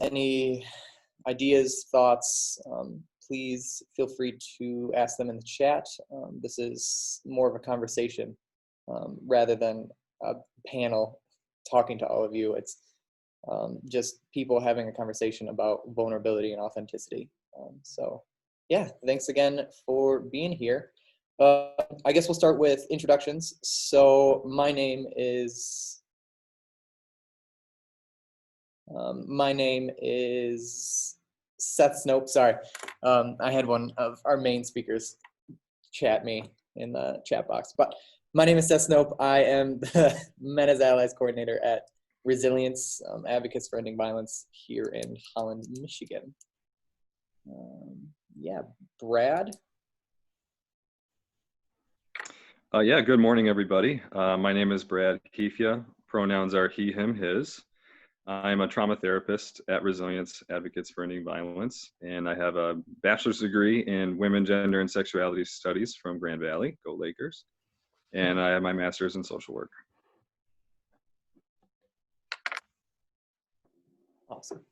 any ideas, thoughts, please feel free to ask them in the chat. This is more of a conversation rather than a panel talking to all of you. It's just people having a conversation about vulnerability and authenticity. So yeah, thanks again for being here. I guess we'll start with introductions. So my name is Seth Snoap. Sorry, I had one of our main speakers chat me in the chat box. But my name is Seth Snoap. I am the Men as Allies coordinator at Resilience, Advocates for Ending Violence here in Holland, Michigan. Yeah, Brad. Yeah, good morning, everybody. My name is Brad Keefia. Pronouns are he, him, his. I'm a trauma therapist at Resilience Advocates for Ending Violence, and I have a bachelor's degree in women, gender, and sexuality studies from Grand Valley, go Lakers, and I have my master's in social work. Awesome.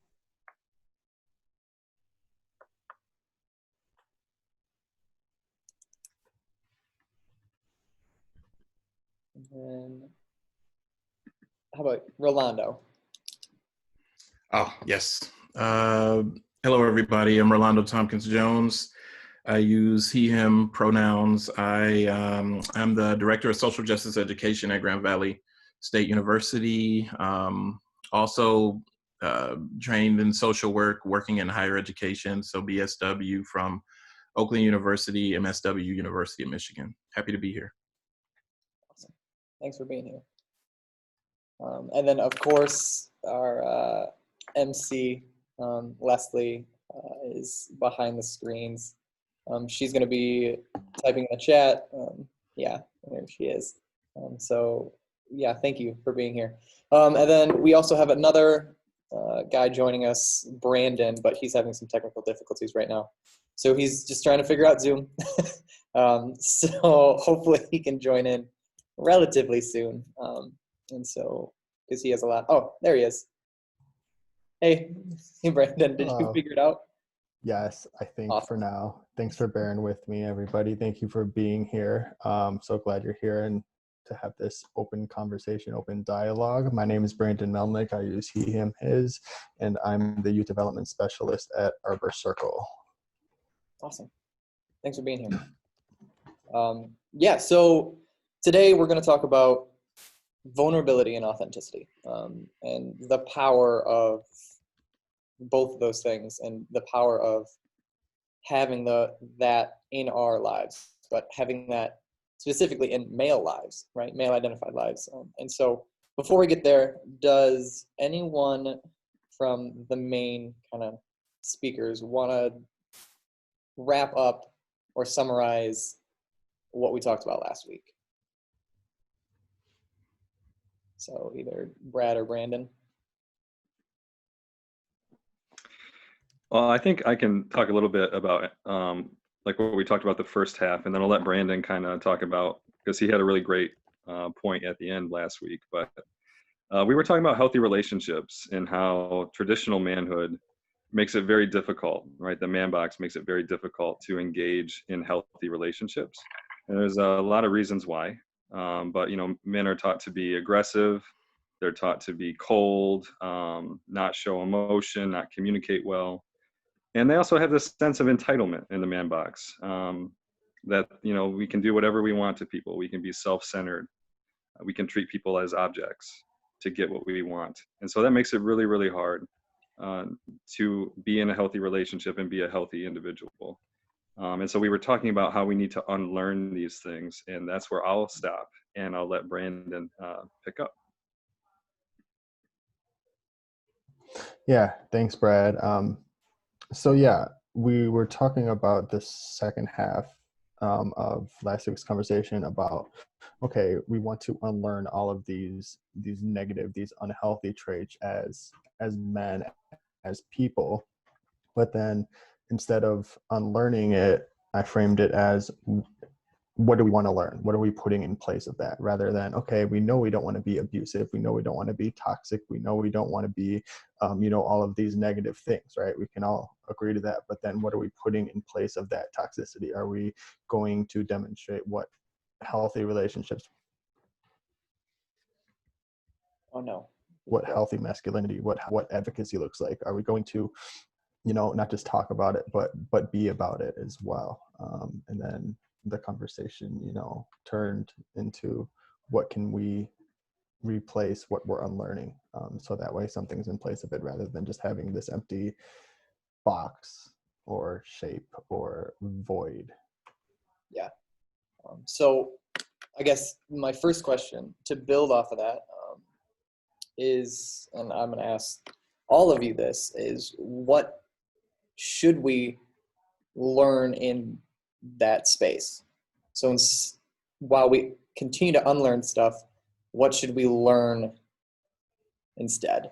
And then, how about Rolando? Oh, yes. Hello, everybody. I'm Rolando Tompkins Jones. I use he, him pronouns. I'm the Director of Social Justice Education at Grand Valley State University. Also trained in social work, working in higher education, so BSW from Oakland University, MSW University of Michigan. Happy to be here. Awesome. Thanks for being here. And then, of course, our MC, Leslie, is behind the screens. She's going to be typing in the chat. Yeah, there she is. So, yeah, thank you for being here. And then we also have another guy joining us, Brandon, but he's having some technical difficulties right now. So he's just trying to figure out Zoom. So hopefully he can join in relatively soon. And so, because he has a lot. Oh, there he is. Hey, Brandon, did you figure it out? Yes, I think Awesome. For now. Thanks for bearing with me, everybody. Thank you for being here. So glad you're here and to have this open conversation, open dialogue. My name is Brandon Melnick. I use he, him, his, and I'm the Youth Development Specialist at Arbor Circle. Awesome. Thanks for being here. Yeah, so today we're going to talk about vulnerability and authenticity, and the power of both of those things, and the power of having that in our lives, but having that specifically in male lives, right? Male identified lives. And so before we get there, does anyone from the main kind of speakers want to wrap up or summarize what we talked about last week? So either Brad or Brandon. Well, I think I can talk a little bit about like what we talked about the first half, and then I'll let Brandon kind of talk about, because he had a really great point at the end last week. But we were talking about healthy relationships and how traditional manhood makes it very difficult, right? The man box makes it very difficult to engage in healthy relationships. And there's a lot of reasons why. But, you know, men are taught to be aggressive. They're taught to be cold, not show emotion, not communicate well. And they also have this sense of entitlement in the man box, that, you know, we can do whatever we want to people. We can be self-centered. We can treat people as objects to get what we want. And so that makes it really, really hard to be in a healthy relationship and be a healthy individual. And so we were talking about how we need to unlearn these things, and that's where I'll stop, and I'll let Brandon pick up. Yeah, thanks, Brad. So yeah, we were talking about the second half of last week's conversation about, okay, we want to unlearn all of these negative, these unhealthy traits as men, as people. But then instead of unlearning it, I framed it as what do we want to learn? What are we putting in place of that, rather than, okay, we know we don't want to be abusive, we know we don't want to be toxic, we know we don't want to be all of these negative things, right? We can all agree to that, but then what are we putting in place of that toxicity? Are we going to demonstrate what healthy relationships, Oh no. what healthy masculinity, what advocacy looks like? Are we going to, not just talk about it, but be about it as well? And then the conversation, turned into, what can we replace what we're unlearning? So that way something's in place of it, rather than just having this empty box or shape or void. Yeah. So I guess my first question to build off of that is, and I'm going to ask all of you this, is what should we learn in that space? So while we continue to unlearn stuff, what should we learn instead?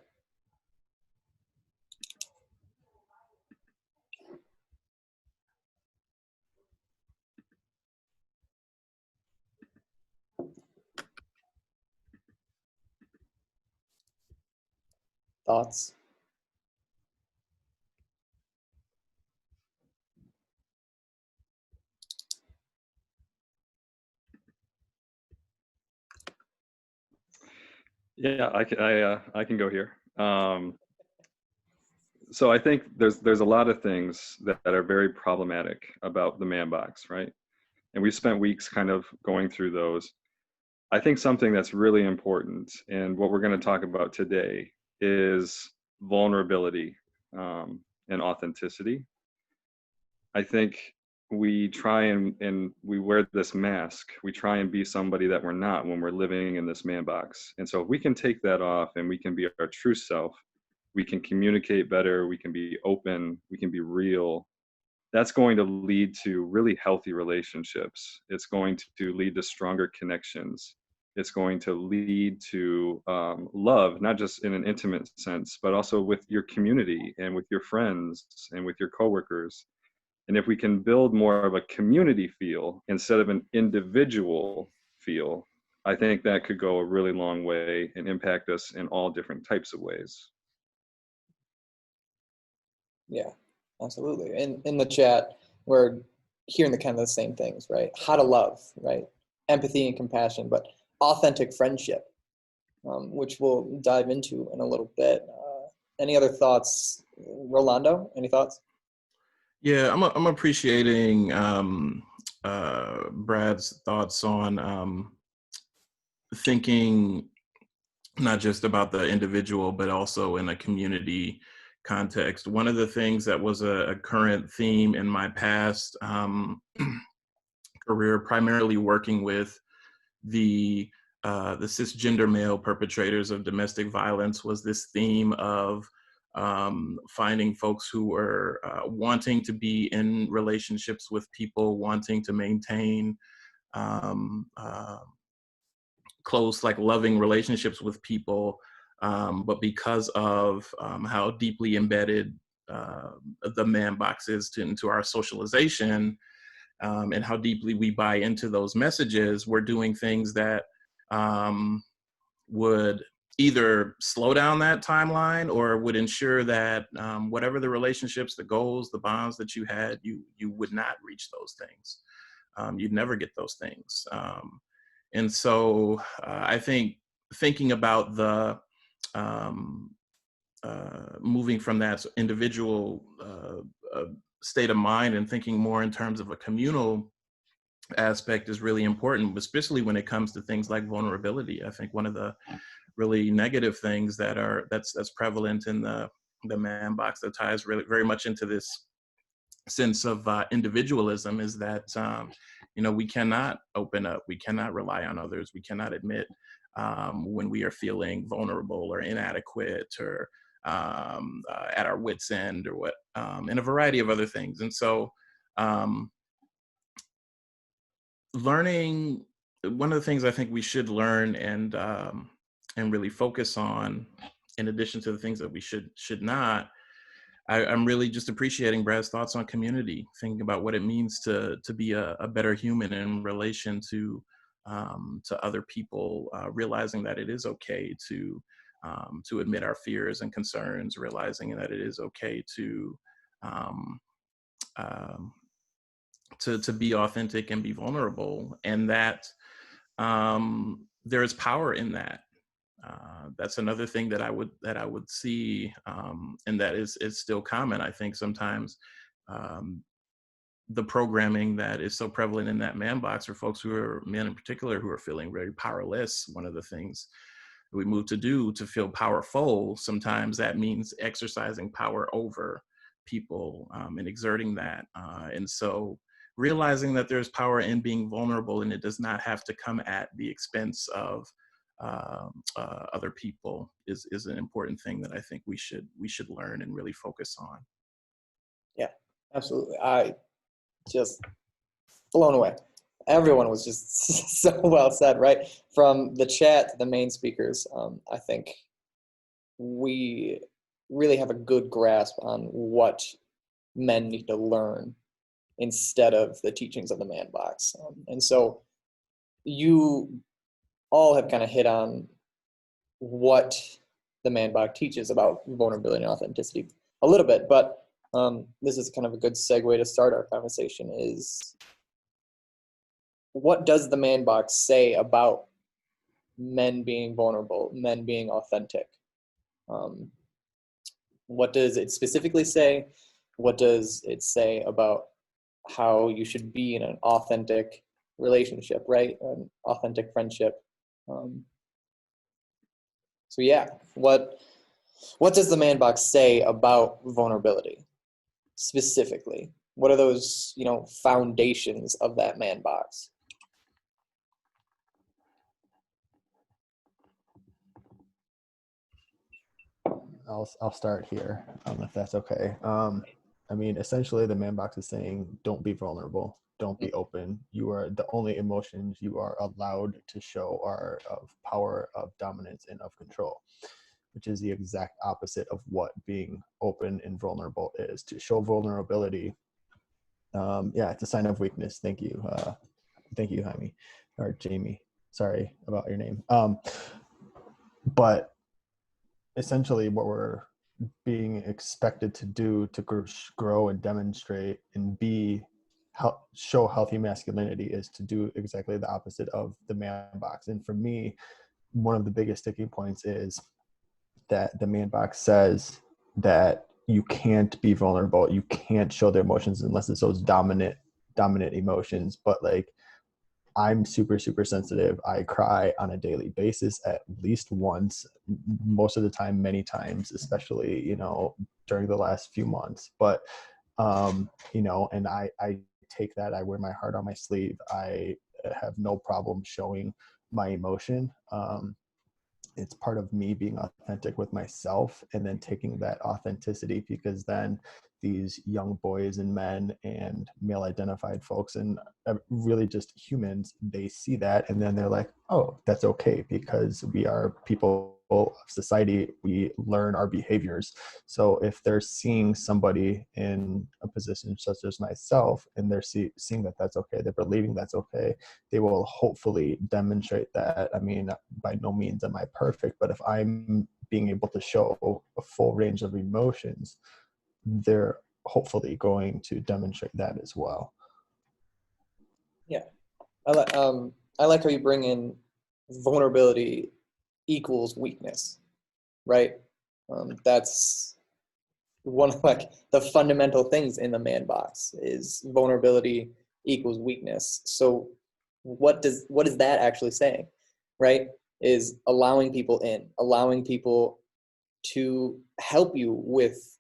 Thoughts? Yeah, I can go here. So I think there's a lot of things that are very problematic about the man box, right? And we spent weeks kind of going through those. I think something that's really important, and what we're going to talk about today, is vulnerability and authenticity. I think we try and we wear this mask. We try and be somebody that we're not when we're living in this man box. And so if we can take that off and we can be our true self, we can communicate better, we can be open, we can be real. That's going to lead to really healthy relationships. It's going to lead to stronger connections. It's going to lead to love, not just in an intimate sense, but also with your community and with your friends and with your coworkers. And if we can build more of a community feel instead of an individual feel, I think that could go a really long way and impact us in all different types of ways. Yeah, absolutely. In the chat, we're hearing the kind of the same things, right? How to love, right? Empathy and compassion, but authentic friendship, which we'll dive into in a little bit. Any other thoughts, Rolando? Any thoughts? Yeah, I'm appreciating Brad's thoughts on thinking not just about the individual, but also in a community context. One of the things that was a current theme in my past career, primarily working with the cisgender male perpetrators of domestic violence, was this theme of finding folks who were wanting to be in relationships with people, wanting to maintain close, like loving relationships with people, but because of how deeply embedded the man box is into our socialization, and how deeply we buy into those messages, we're doing things that would either slow down that timeline or would ensure that whatever the relationships, the goals, the bonds that you had, you would not reach those things. You'd never get those things. And so I think thinking about the moving from that individual state of mind and thinking more in terms of a communal aspect is really important, especially when it comes to things like vulnerability. I think one of the really negative things that's prevalent in the man box that ties really very much into this sense of individualism is that we cannot open up, we cannot rely on others, we cannot admit when we are feeling vulnerable or inadequate or at our wits' end or what, and a variety of other things. And so learning, one of the things I think we should learn and really focus on, in addition to the things that we should not, I'm really just appreciating Brad's thoughts on community, thinking about what it means to be a better human in relation to other people, realizing that it is okay to admit our fears and concerns, realizing that it is okay um, um, to be authentic and be vulnerable, and that there is power in that. That's another thing that I would see, and that is still common. I think sometimes the programming that is so prevalent in that man box for folks who are men in particular who are feeling very powerless. One of the things we move to do to feel powerful, sometimes that means exercising power over people and exerting that. And so realizing that there's power in being vulnerable, and it does not have to come at the expense of other people is an important thing that I think we should learn and really focus on. Yeah, absolutely. I just blown away. Everyone was just so well said, right? From the chat to the main speakers. I think we really have a good grasp on what men need to learn instead of the teachings of the man box. And so you all have kind of hit on what the man box teaches about vulnerability and authenticity a little bit, but this is kind of a good segue to start our conversation is, what does the man box say about men being vulnerable, men being authentic? What does it specifically say? What does it say about how you should be in an authentic relationship, right? An authentic friendship. So yeah, what does the man box say about vulnerability specifically? What are those, foundations of that man box? I'll start here, if that's okay. I mean, essentially, the man box is saying, don't be vulnerable, don't be open. You are the only emotions you are allowed to show are of power, of dominance, and of control, which is the exact opposite of what being open and vulnerable is. To show vulnerability, it's a sign of weakness. Thank you, Jaime, or Jamie. Sorry about your name. But essentially what we're being expected to do to grow and demonstrate and show healthy masculinity is to do exactly the opposite of the man box. And for me, one of the biggest sticking points is that the man box says that you can't be vulnerable, you can't show the emotions unless it's those dominant emotions. But like, I'm super, super sensitive. I cry on a daily basis, at least once, most of the time, many times, especially, during the last few months. But, and I take that, I wear my heart on my sleeve. I have no problem showing my emotion. It's part of me being authentic with myself, and then taking that authenticity, because then these young boys and men and male identified folks and really just humans, they see that and then they're like, oh, that's okay, because we are people of society, we learn our behaviors. So if they're seeing somebody in a position such as myself and they're seeing that that's okay, they're believing that's okay, they will hopefully demonstrate that. I mean, by no means am I perfect, but if I'm being able to show a full range of emotions, they're hopefully going to demonstrate that as well. Yeah, I like how you bring in vulnerability equals weakness, right? That's one of the fundamental things in the man box is vulnerability equals weakness. So what is that actually saying, right? Is allowing people in, allowing people to help you with,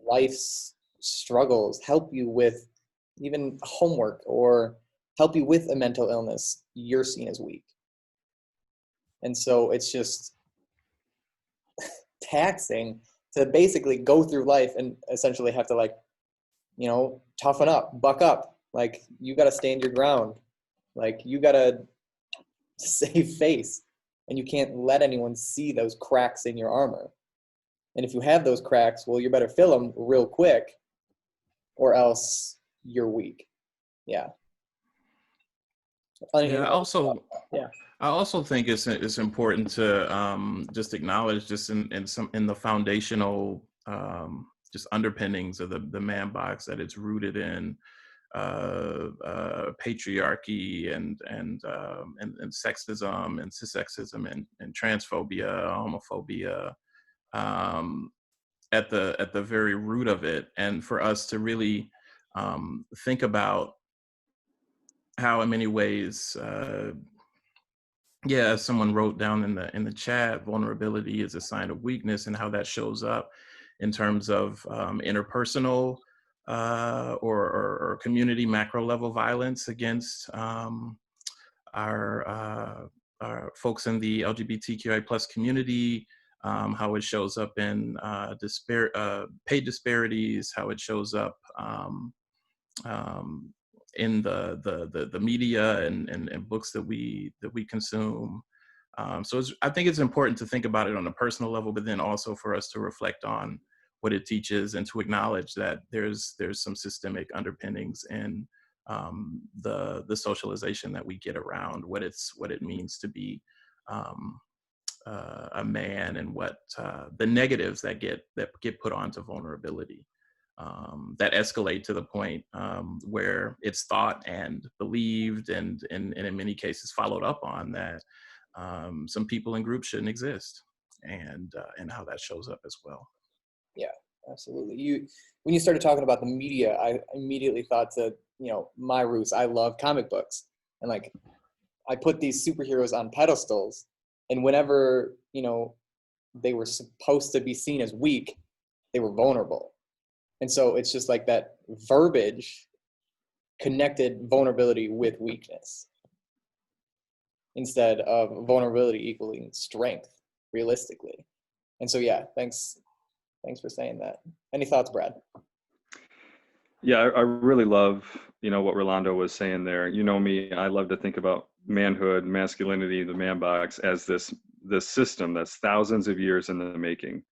life's struggles, help you with even homework, or help you with a mental illness. You're seen as weak. And so it's just taxing to basically go through life and essentially have to toughen up, buck up. Like, you got to stand your ground. Like, you got to save face, and you can't let anyone see those cracks in your armor. And if you have those cracks, well, you better fill them real quick, or else you're weak. Yeah. Yeah. Yeah. I also think it's important to just acknowledge just in the foundational just underpinnings of the man box, that it's rooted in patriarchy and sexism and cissexism and transphobia, homophobia, um, at the very root of it. And for us to really think about how, in many ways, yeah, as someone wrote down in the chat, vulnerability is a sign of weakness, and how that shows up in terms of interpersonal or community macro level violence against our folks in the LGBTQI plus community, how it shows up in pay disparities, how it shows up um, in the media and books that we consume. So I think it's important to think about it on a personal level, but then also for us to reflect on what it teaches and to acknowledge that there's some systemic underpinnings in the socialization that we get around what it means to be um, a man, and what the negatives that get put onto vulnerability, that escalate to the point where it's thought and believed and in many cases followed up on, that some people and groups shouldn't exist, and how that shows up as well. Yeah, absolutely. When you started talking about the media, I immediately thought to, my roots. I love comic books, and like I put these superheroes on pedestals, and whenever, they were supposed to be seen as weak, they were vulnerable. And so it's just like that verbiage connected vulnerability with weakness, instead of vulnerability equaling strength realistically. And so, yeah, thanks for saying that. Any thoughts, Brad? Yeah, I really love, what Rolando was saying there. You know me, I love to think about manhood, masculinity, the man box as this system that's thousands of years in the making.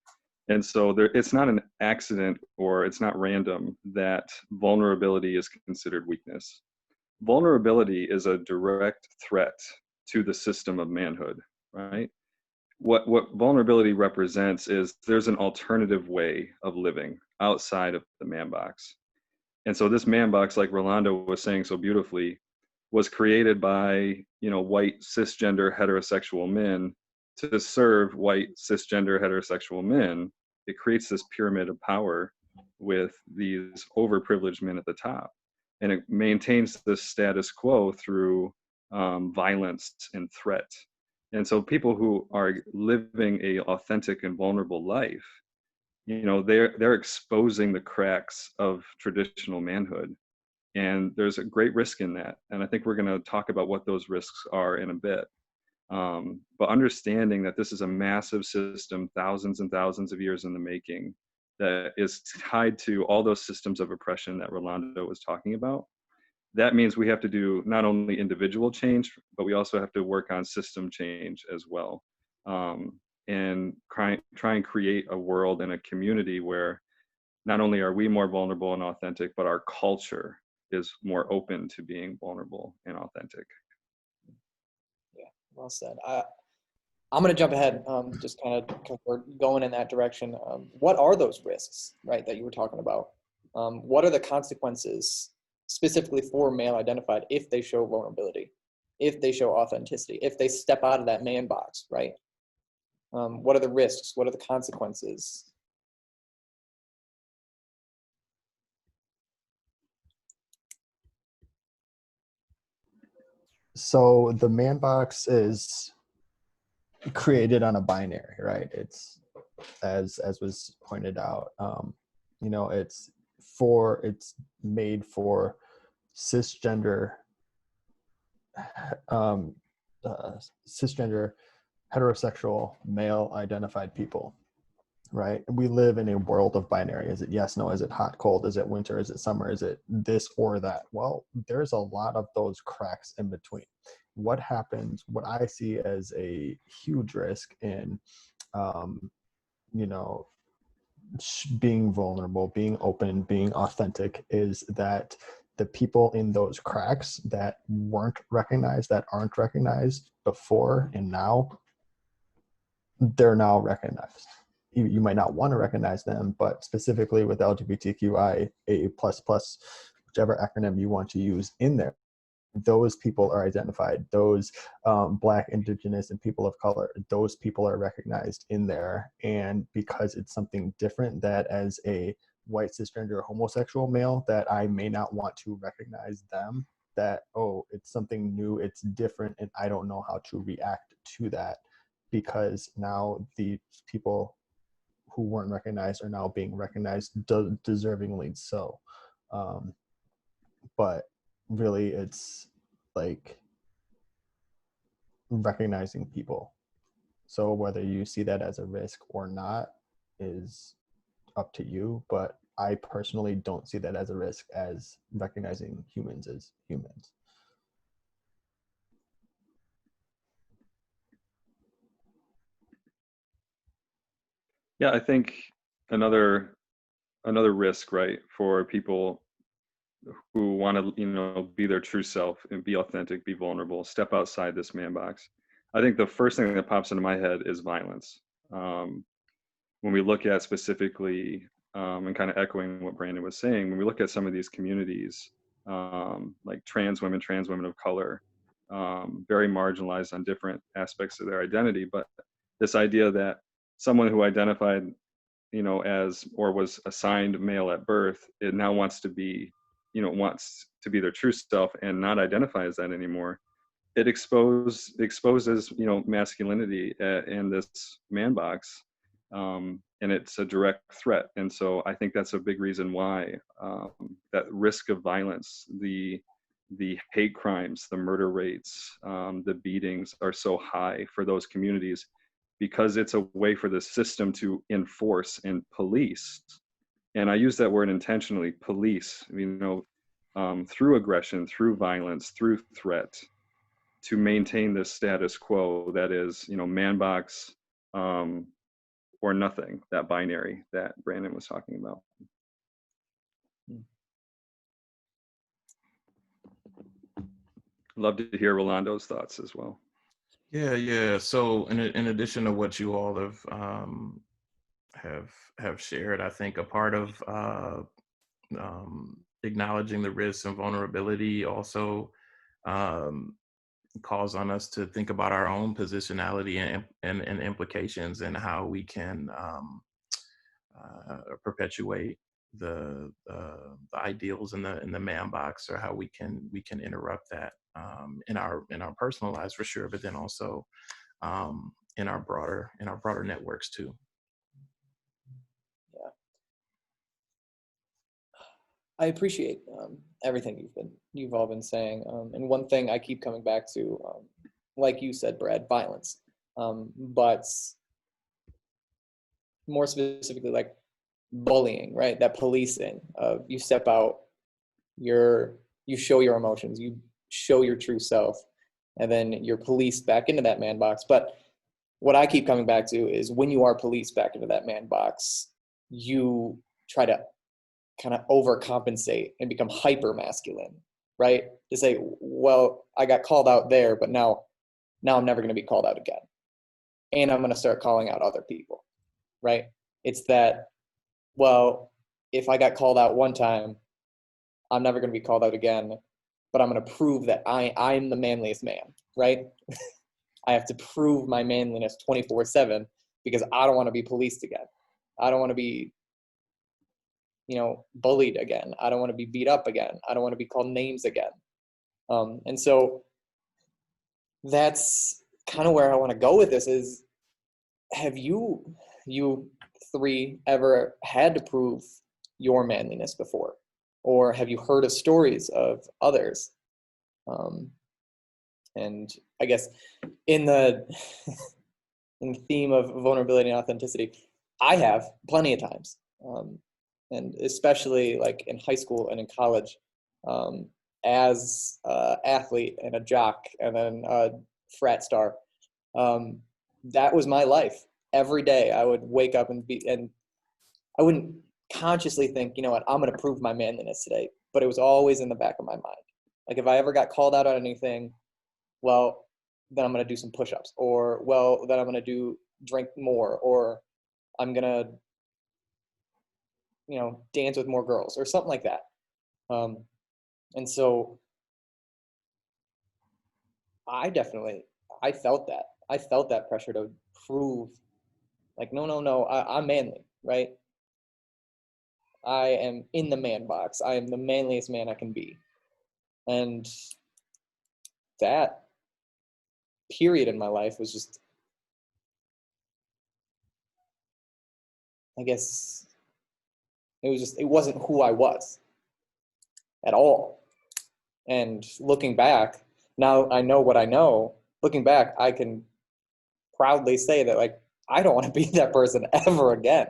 And so it's not an accident, or it's not random that vulnerability is considered weakness. Vulnerability is a direct threat to the system of manhood, right? What vulnerability represents is there's an alternative way of living outside of the man box. And so this man box, like Rolando was saying so beautifully, was created by, white cisgender heterosexual men to serve white cisgender heterosexual men. It creates this pyramid of power with these overprivileged men at the top. And it maintains the status quo through violence and threat. And so people who are living a authentic and vulnerable life, they're exposing the cracks of traditional manhood. And there's a great risk in that. And I think we're going to talk about what those risks are in a bit. But understanding that this is a massive system, thousands and thousands of years in the making, that is tied to all those systems of oppression that Rolando was talking about. That means we have to do not only individual change, but we also have to work on system change as well. And try and create a world and a community where not only are we more vulnerable and authentic, but our culture is more open to being vulnerable and authentic. Yeah, well said. I'm going to jump ahead, just kind of because we're going in that direction. What are those risks, right, that you were talking about? What are the consequences specifically for male identified if they show vulnerability, if they show authenticity, if they step out of that man box, right? What are the risks? What are the consequences? So the man box is created on a binary, right? It's as was pointed out. It's made for cisgender cisgender heterosexual male identified people, right? We live in a world of binary. Is it yes, no? Is it hot, cold? Is it winter? Is it summer? Is it this or that? Well, there's a lot of those cracks in between. What happens, what I see as a huge risk in, being vulnerable, being open, being authentic is that the people in those cracks that weren't recognized, that aren't recognized before and now, they're now recognized. You might not want to recognize them, but specifically with LGBTQIA++, whichever acronym you want to use in there, those people are identified. Those Black, Indigenous, and people of color, those people are recognized in there. And because it's something different that as a white cisgender homosexual male that I may not want to recognize them, that, oh, it's something new, it's different, and I don't know how to react to that, because now the people who weren't recognized are now being recognized, deservingly so. But really, it's like recognizing people. So whether you see that as a risk or not is up to you, but I personally don't see that as a risk, as recognizing humans as humans. Yeah, I think another risk, right, for people who want to, be their true self and be authentic, be vulnerable, step outside this man box. I think the first thing that pops into my head is violence. When we look at specifically, and kind of echoing what Brandon was saying, when we look at some of these communities, like trans women of color, very marginalized on different aspects of their identity, but this idea that someone who identified, as or was assigned male at birth, it now wants to be their true self and not identify as that anymore. It exposes masculinity in this man box, and it's a direct threat. And so I think that's a big reason why that risk of violence, the hate crimes, the murder rates, the beatings are so high for those communities, because it's a way for the system to enforce and police. And I use that word intentionally, police, through aggression, through violence, through threat, to maintain this status quo that is, man box or nothing, that binary that Brandon was talking about. Love to hear Rolando's thoughts as well. Yeah. So in addition to what you all have shared, I think a part of acknowledging the risks and vulnerability also calls on us to think about our own positionality and implications, and how we can perpetuate the ideals in the man box, or how we can interrupt that in our personal lives for sure, but then also in our broader networks too. Yeah, I appreciate everything you've all been saying, and one thing I keep coming back to, like you said, Brad, violence, but more specifically, like bullying, right? That policing of you step out, you show your emotions, you show your true self, and then you're policed back into that man box. But what I keep coming back to is, when you are policed back into that man box, you try to kind of overcompensate and become hyper masculine, right? To say, well, I got called out there, but now I'm never going to be called out again. And I'm going to start calling out other people, right? It's that, well, if I got called out one time, I'm never going to be called out again, but I'm going to prove that I'm the manliest man, right? I have to prove my manliness 24/7, because I don't want to be policed again. I don't want to be, bullied again. I don't want to be beat up again. I don't want to be called names again. And so that's kind of where I want to go with this is, have you three ever had to prove your manliness before? Or have you heard of stories of others? And I guess in the theme of vulnerability and authenticity, I have plenty of times. And especially like in high school and in college, as an athlete and a jock and then a frat star, that was my life. Every day I would wake up and I wouldn't consciously think, you know what, I'm going to prove my manliness today, but it was always in the back of my mind. Like if I ever got called out on anything, well, then I'm going to do some push-ups, or well, then I'm going to drink more, or I'm going to, dance with more girls or something like that. And so I felt that. I felt that pressure to prove, like, no, I'm manly, right? I am in the man box. I am the manliest man I can be. And that period in my life was just, I guess, it wasn't who I was at all. And looking back, now I know what I know. Looking back, I can proudly say that, like, I don't want to be that person ever again.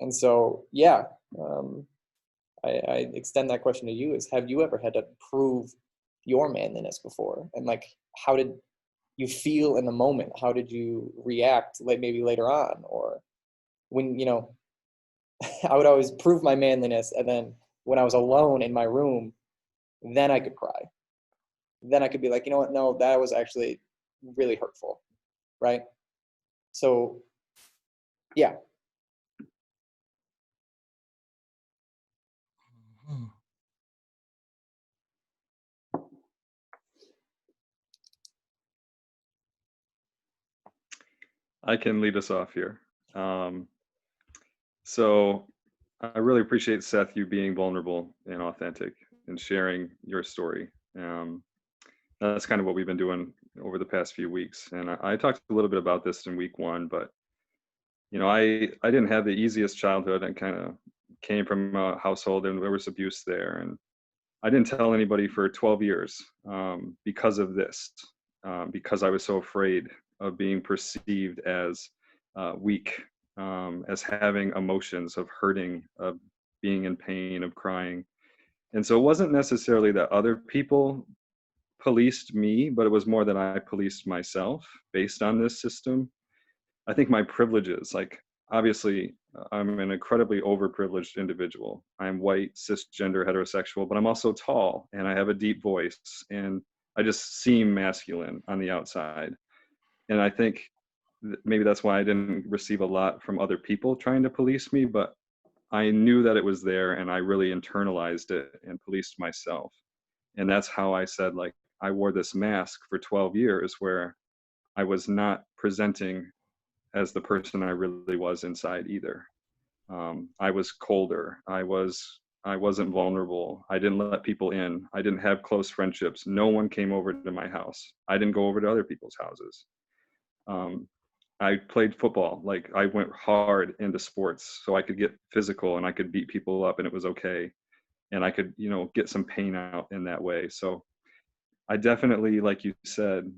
And so, yeah, I extend that question to you: is have you ever had to prove your manliness before? And like, how did you feel in the moment? How did you react, like maybe later on, or when, I would always prove my manliness, and then when I was alone in my room, then I could cry. Then I could be like, you know what? No, that was actually really hurtful, right? So, yeah. I can lead us off here. So I really appreciate, Seth, you being vulnerable and authentic and sharing your story. That's kind of what we've been doing over the past few weeks. And I talked a little bit about this in week 1, but I didn't have the easiest childhood. I kind of came from a household and there was abuse there. And I didn't tell anybody for 12 years because of this, because I was so afraid of being perceived as weak, as having emotions, of hurting, of being in pain, of crying. And so it wasn't necessarily that other people policed me, but it was more that I policed myself based on this system. I think my privileges, like, obviously, I'm an incredibly overprivileged individual. I'm white, cisgender, heterosexual, but I'm also tall and I have a deep voice and I just seem masculine on the outside. And I think maybe that's why I didn't receive a lot from other people trying to police me, but I knew that it was there and I really internalized it and policed myself. And that's how I said, like, I wore this mask for 12 years where I was not presenting as the person I really was inside either. I was colder. I wasn't vulnerable. I didn't let people in. I didn't have close friendships. No one came over to my house. I didn't go over to other people's houses. I played football. Like, I went hard into sports so I could get physical and I could beat people up and it was okay. And I could, get some pain out in that way. So I definitely, like you said,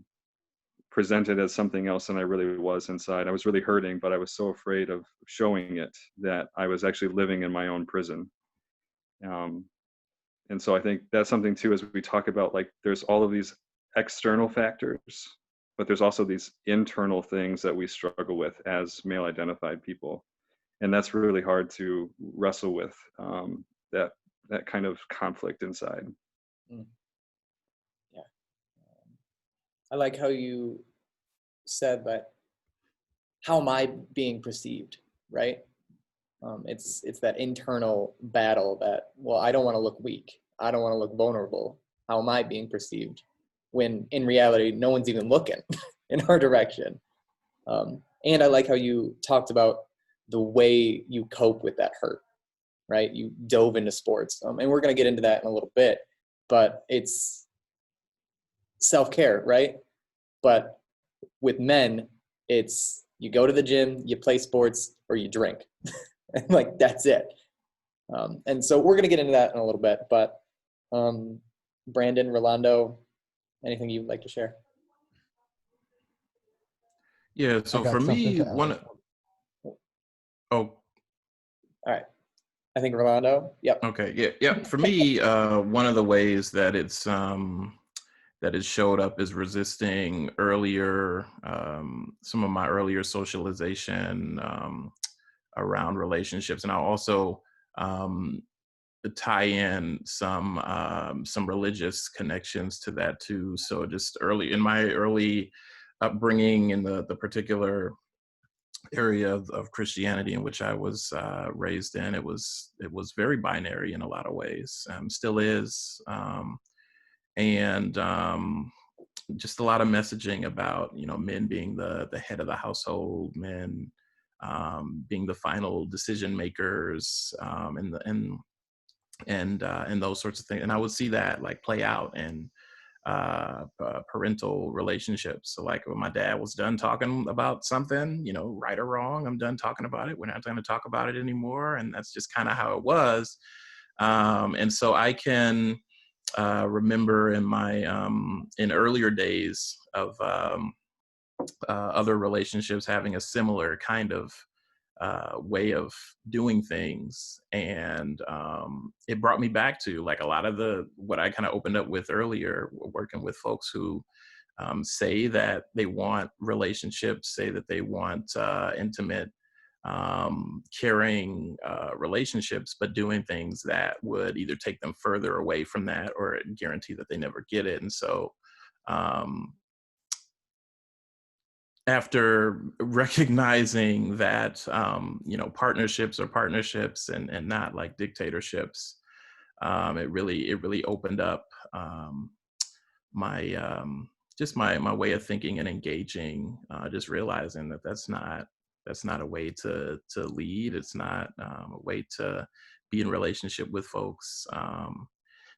presented as something else than I really was inside. I was really hurting, but I was so afraid of showing it that I was actually living in my own prison. And so I think that's something too, as we talk about, like, there's all of these external factors, but there's also these internal things that we struggle with as male identified people. And that's really hard to wrestle with, that kind of conflict inside. Mm. Yeah. I like how you said that, how am I being perceived, right? It's that internal battle that, well, I don't want to look weak. I don't want to look vulnerable. How am I being perceived? When in reality, no one's even looking in our direction. And I like how you talked about the way you cope with that hurt, right? You dove into sports. And we're going to get into that in a little bit, but it's self-care, right? But with men, it's you go to the gym, you play sports, or you drink. And like, that's it. And so we're going to get into that in a little bit, but Brandon, Rolando, anything you'd like to share? Yeah, so for me, oh, all right. I think Rolando. Yep. Okay. Yeah. For me, one of the ways that it's that it showed up is resisting earlier, some of my earlier socialization around relationships. And I'll also tie in some religious connections to that too. So just in my early upbringing in the particular area of Christianity in which I was raised in, it was very binary in a lot of ways, still is, and just a lot of messaging about men being the head of the household, men being the final decision makers, and those sorts of things. And I would see that like play out in parental relationships. So like when my dad was done talking about something, right or wrong, I'm done talking about it. We're not going to talk about it anymore. And that's just kind of how it was. And so I can remember in my in earlier days of other relationships having a similar kind of way of doing things, and it brought me back to like a lot of what I kind of opened up with earlier, working with folks who say that they want relationships, say that they want intimate, caring relationships, but doing things that would either take them further away from that or guarantee that they never get it. And so after recognizing that, partnerships are partnerships and not like dictatorships, it really opened up my just my way of thinking and engaging. Just realizing that that's not a way to lead. It's not a way to be in relationship with folks.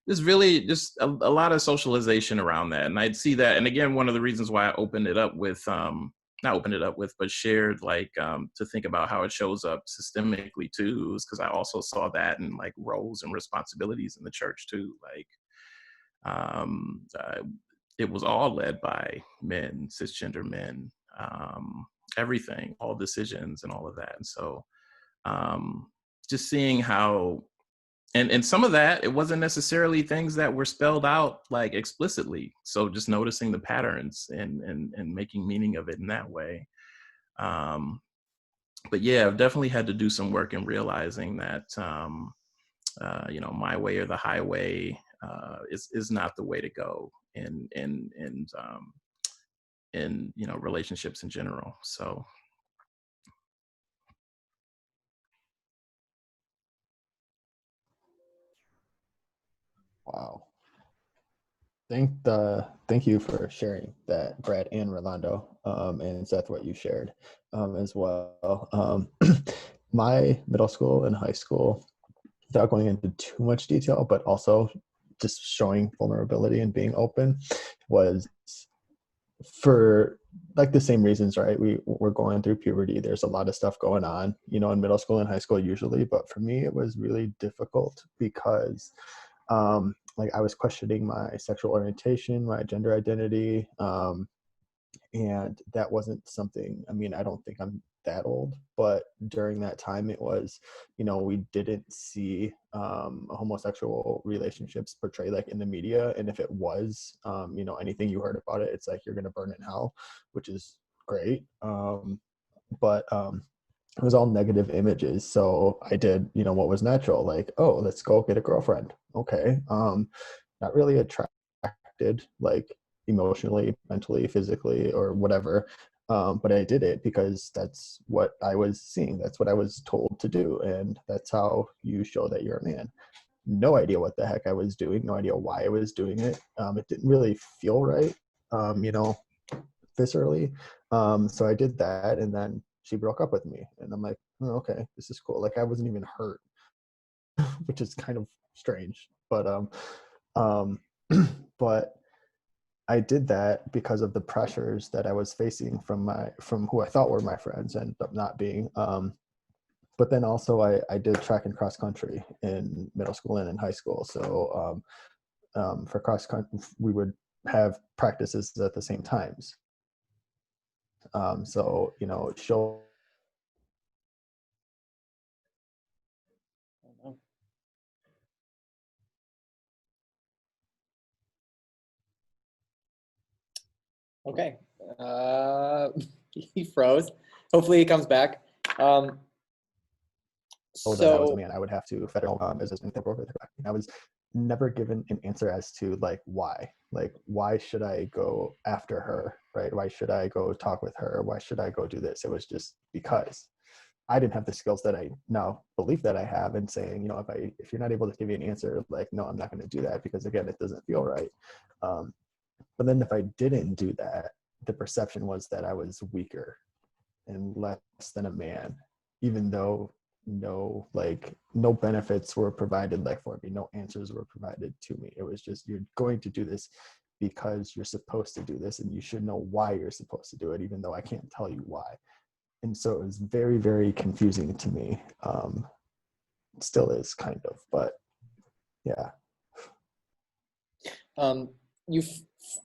There's really just a lot of socialization around that. And I'd see that. And again, one of the reasons why I opened it up with, not opened it up with, but shared like to think about how it shows up systemically too, is because I also saw that in like roles and responsibilities in the church too. Like it was all led by men, cisgender men, everything, all decisions and all of that. And so just seeing how, and some of that, it wasn't necessarily things that were spelled out like explicitly. So just noticing the patterns and making meaning of it in that way. But yeah, I've definitely had to do some work in realizing that, my way or the highway is not the way to go in relationships in general. So. Wow. Thank you for sharing that, Brad and Rolando, and Seth, what you shared as well. My middle school and high school, without going into too much detail, but also just showing vulnerability and being open, was for like the same reasons, right? We're going through puberty. There's a lot of stuff going on, in middle school and high school usually, but for me, it was really difficult because like I was questioning my sexual orientation, my gender identity, and that wasn't something, I don't think I'm that old, but during that time it was, we didn't see homosexual relationships portrayed like in the media. And if it was, anything you heard about it, it's like, you're going to burn in hell, which is great. But it was all negative images. So I did, what was natural, like, oh, let's go get a girlfriend. Okay. Not really attracted, like emotionally, mentally, physically, or whatever. But I did it because that's what I was seeing. That's what I was told to do. And that's how you show that you're a man. No idea what the heck I was doing. No idea why I was doing it. It didn't really feel right, viscerally. So I did that, and then she broke up with me. And I'm like, oh, okay, this is cool. Like I wasn't even hurt, which is kind of strange. But I did that because of the pressures that I was facing from who I thought were my friends and ended up not being. But then also I did track and cross country in middle school and in high school. So for cross country, we would have practices at the same times. So, show. Okay. He froze. Hopefully he comes back. that I was a So man, I would have to federal assistant temporary. I was never given an answer as to like why should I go after her, right? Why should I go talk with her? Why should I go do this? It was just because I didn't have the skills that I now believe that I have, and saying, if you're not able to give me an answer, like, no, I'm not going to do that, because again, it doesn't feel right. But then if I didn't do that, the perception was that I was weaker and less than a man, even though no benefits were provided for me, no answers were provided to me. It was just, you're going to do this because you're supposed to do this, and you should know why you're supposed to do it, even though I can't tell you why. And so it was very, very confusing to me. It still is, kind of, but yeah.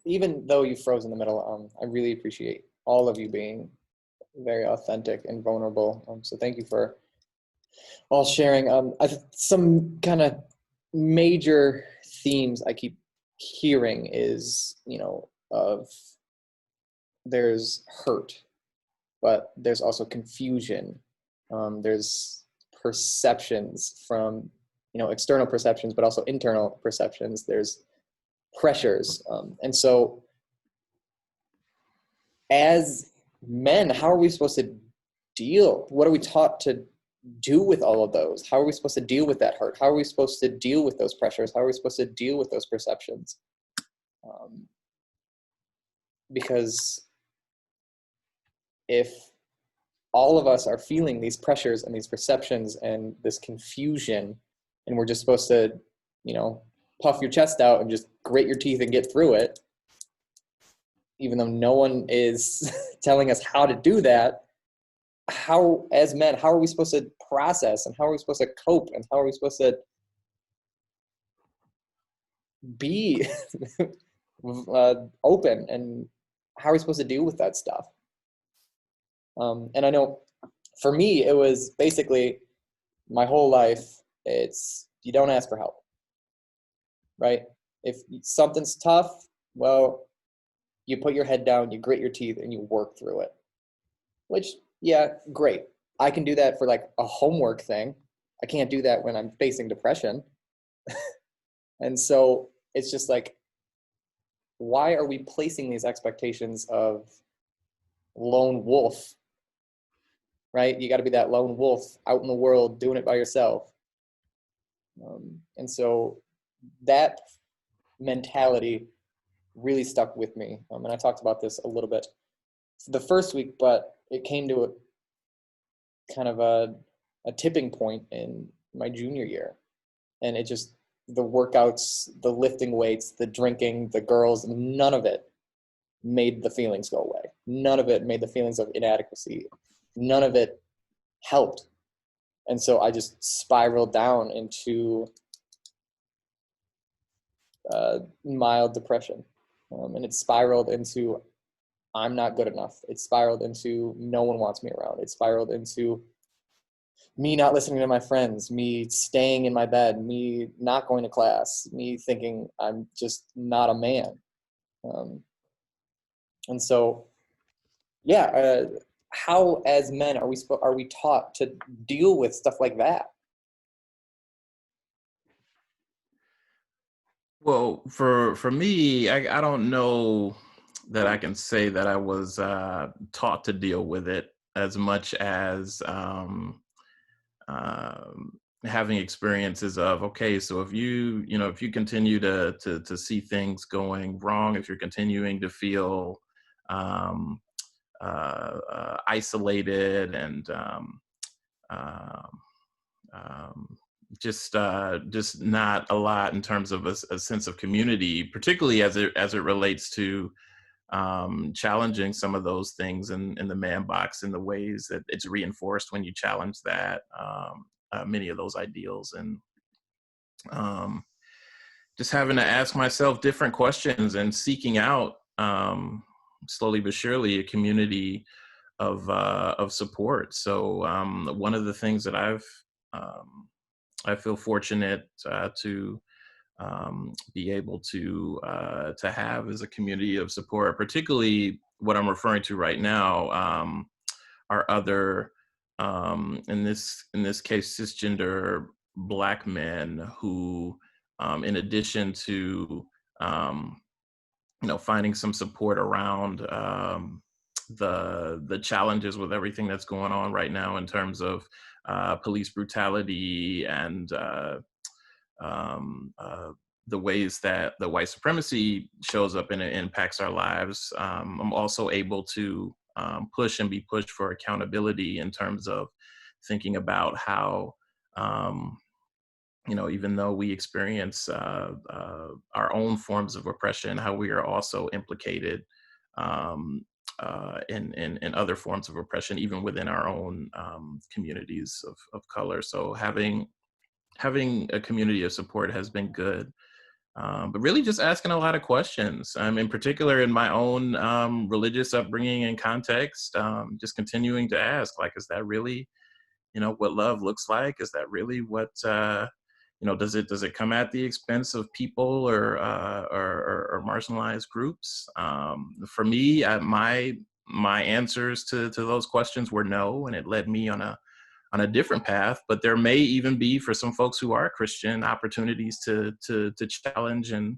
Even though you froze in the middle, I really appreciate all of you being very authentic and vulnerable. So thank you for all sharing. Some kind of major themes I keep hearing is, of there's hurt, but there's also confusion. There's perceptions from, external perceptions, but also internal perceptions. There's pressures. And so as men, how are we supposed to deal? What are we taught to do with all of those? How are we supposed to deal with that hurt? How are we supposed to deal with those pressures? How are we supposed to deal with those perceptions? Because if all of us are feeling these pressures and these perceptions and this confusion, and we're just supposed to, puff your chest out and just grit your teeth and get through it, even though no one is telling us how to do that, how, as men, how are we supposed to process, and how are we supposed to cope, and how are we supposed to be open, and how are we supposed to deal with that stuff? And I know for me, it was basically my whole life, it's, you don't ask for help, right? If something's tough, well, you put your head down, you grit your teeth, and you work through it. Which, yeah, great. I can do that for like a homework thing. I can't do that when I'm facing depression. And so it's just like, why are we placing these expectations of lone wolf, right? You got to be that lone wolf out in the world doing it by yourself. And so that mentality really stuck with me. And I talked about this a little bit the first week, but it came to a kind of a tipping point in my junior year. And it just, the workouts, the lifting weights, the drinking, the girls, none of it made the feelings go away. None of it made the feelings of inadequacy. None of it helped. And so I just spiraled down into mild depression. And it spiraled into, I'm not good enough. It spiraled into, no one wants me around. It spiraled into me not listening to my friends, me staying in my bed, me not going to class, me thinking I'm just not a man. And so, yeah, how as men are we taught to deal with stuff like that? Well, for me, I don't know that I can say that I was taught to deal with it as much as having experiences of, okay, so if you continue to see things going wrong, if you're continuing to feel isolated and just not a lot in terms of a sense of community, particularly as it relates to challenging some of those things in the man box, in the ways that it's reinforced when you challenge that, many of those ideals, and just having to ask myself different questions and seeking out, slowly but surely, a community of support. So one of the things that I feel fortunate to be able to have is a community of support, particularly what I'm referring to right now are other in this case, cisgender Black men who, in addition to finding some support around the challenges with everything that's going on right now in terms of police brutality and the ways that the white supremacy shows up and it impacts our lives. I'm also able to push and be pushed for accountability in terms of thinking about how, even though we experience our own forms of oppression, how we are also implicated in other forms of oppression, even within our own communities of color. So having a community of support has been good. But really just asking a lot of questions. In particular, in my own religious upbringing and context, just continuing to ask, like, is that really, what love looks like? Is that really what, does it come at the expense of people or marginalized groups? For me, my answers to those questions were no, and it led me on a different path. But there may even be, for some folks who are Christian, opportunities to challenge and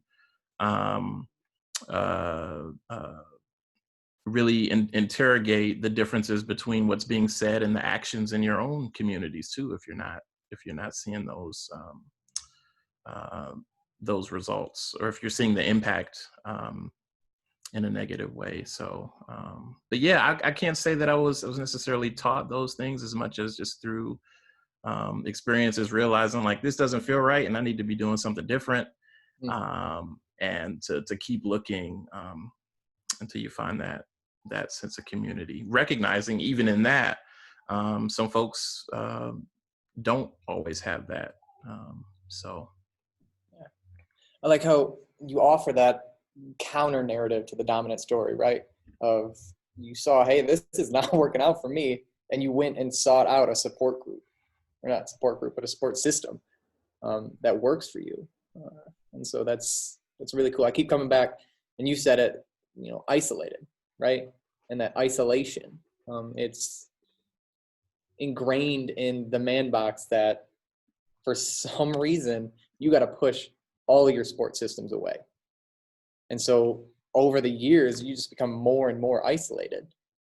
really interrogate the differences between what's being said and the actions in your own communities too, if you're not seeing those results, or if you're seeing the impact in a negative way. So, but yeah, I can't say that I was necessarily taught those things as much as just through experiences, realizing like this doesn't feel right and I need to be doing something different, and to keep looking until you find that sense of community, recognizing even in that some folks don't always have that. So yeah. I like how you offer that counter narrative to the dominant story, right? Of you saw, hey, this is not working out for me, and you went and sought out a support group, or not support group, but a support system that works for you. And so that's really cool. I keep coming back, and you said it, isolated, right? And that isolation, it's ingrained in the man box that for some reason you got to push all of your support systems away. And so over the years, you just become more and more isolated.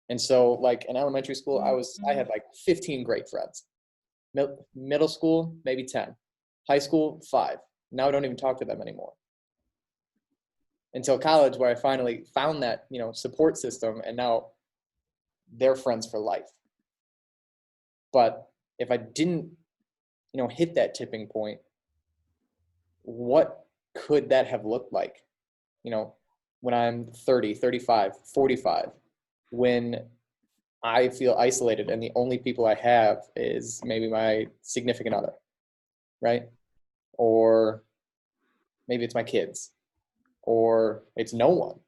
And so like in elementary school, I had like 15 great friends. Middle school, maybe 10. High school, 5. Now I don't even talk to them anymore. Until college, where I finally found that, support system, and now they're friends for life. But if I didn't, hit that tipping point, what could that have looked like? When I'm 30, 35, 45, when I feel isolated and the only people I have is maybe my significant other, right? Or maybe it's my kids, or it's no one.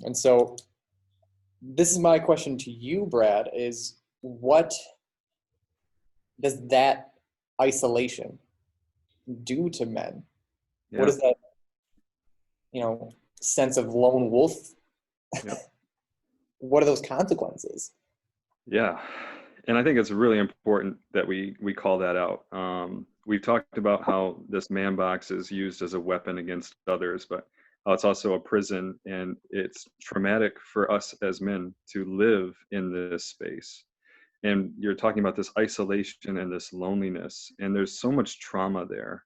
And so this is my question to you, Brad, is what does that isolation do to men? Yeah. What is that, sense of lone wolf? Yep. What are those consequences? Yeah. And I think it's really important that we call that out. We've talked about how this man box is used as a weapon against others, but it's also a prison, and it's traumatic for us as men to live in this space. And you're talking about this isolation and this loneliness, and there's so much trauma there.